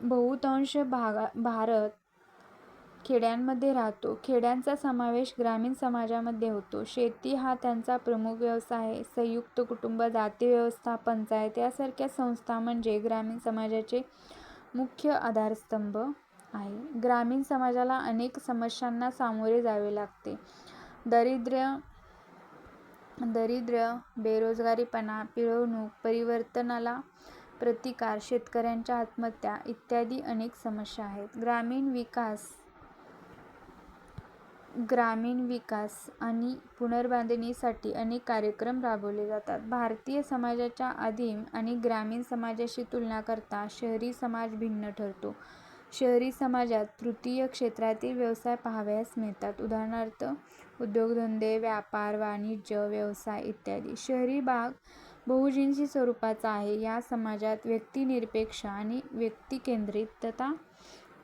बहुतांश भारत खेड्यांमध्ये राहतो. खेड्यांचा समावेश ग्रामीण समाजामध्ये होतो. शेती हा त्यांचा प्रमुख व्यवसाय आहे. संयुक्त कुटुंब, जाती व्यवस्था, पंचायत यासारख्या संस्था म्हणजे ग्रामीण समाजाचे मुख्य आधारस्तंभ आहे. ग्रामीण समाजाला अनेक समस्यांना सामोरे जावे लागते. दारिद्र्य, बेरोजगारीपणा, पिळवणूक, परिवर्तनाला प्रतिकार, शेतकऱ्यांच्या आत्महत्या इत्यादी अनेक समस्या आहेत. ग्रामीण विकास आणि पुनर्बांधणीसाठी अनेक कार्यक्रम राबवले जातात. भारतीय समाजाच्या आदिम आणि ग्रामीण समाजाशी तुलना करता शहरी समाज भिन्न ठरतो. शहरी समाजात तृतीय क्षेत्रातील व्यवसाय पाहावयास मिळतात. उदाहरणार्थ उद्योगधंदे, व्यापार, वाणिज्य, व्यवसाय इत्यादी. शहरी भाग बहुजिन्सी स्वरूपाचा आहे. या समाजात व्यक्तिनिरपेक्ष आणि व्यक्तिकेंद्रितता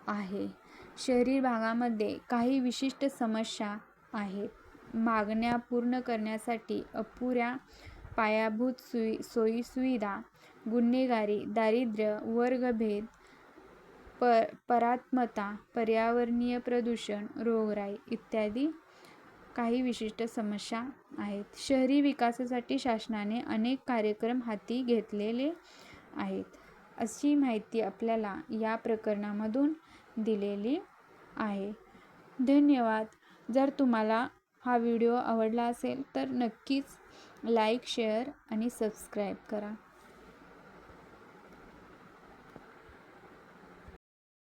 आहे. शहरी भागामध्ये काही विशिष्ट समस्या आहेत. मागण्या पूर्ण करण्यासाठी अपुऱ्या पायाभूत सोयीसुविधा, गुन्हेगारी, दारिद्र्य, वर्गभेद, परात्मता, पर्यावरणीय प्रदूषण, रोगराई इत्यादी काही विशिष्ट समस्या आहेत. शहरी विकासासाठी शासनाने अनेक कार्यक्रम हाती घेतलेले आहेत. अशी माहिती आपल्याला या प्रकरणामधून दिलेली आहे. धन्यवाद. जर तुम्हाला हा व्हिडिओ आवडला असेल तर नक्कीच लाईक, शेअर आणि सबस्क्राईब करा.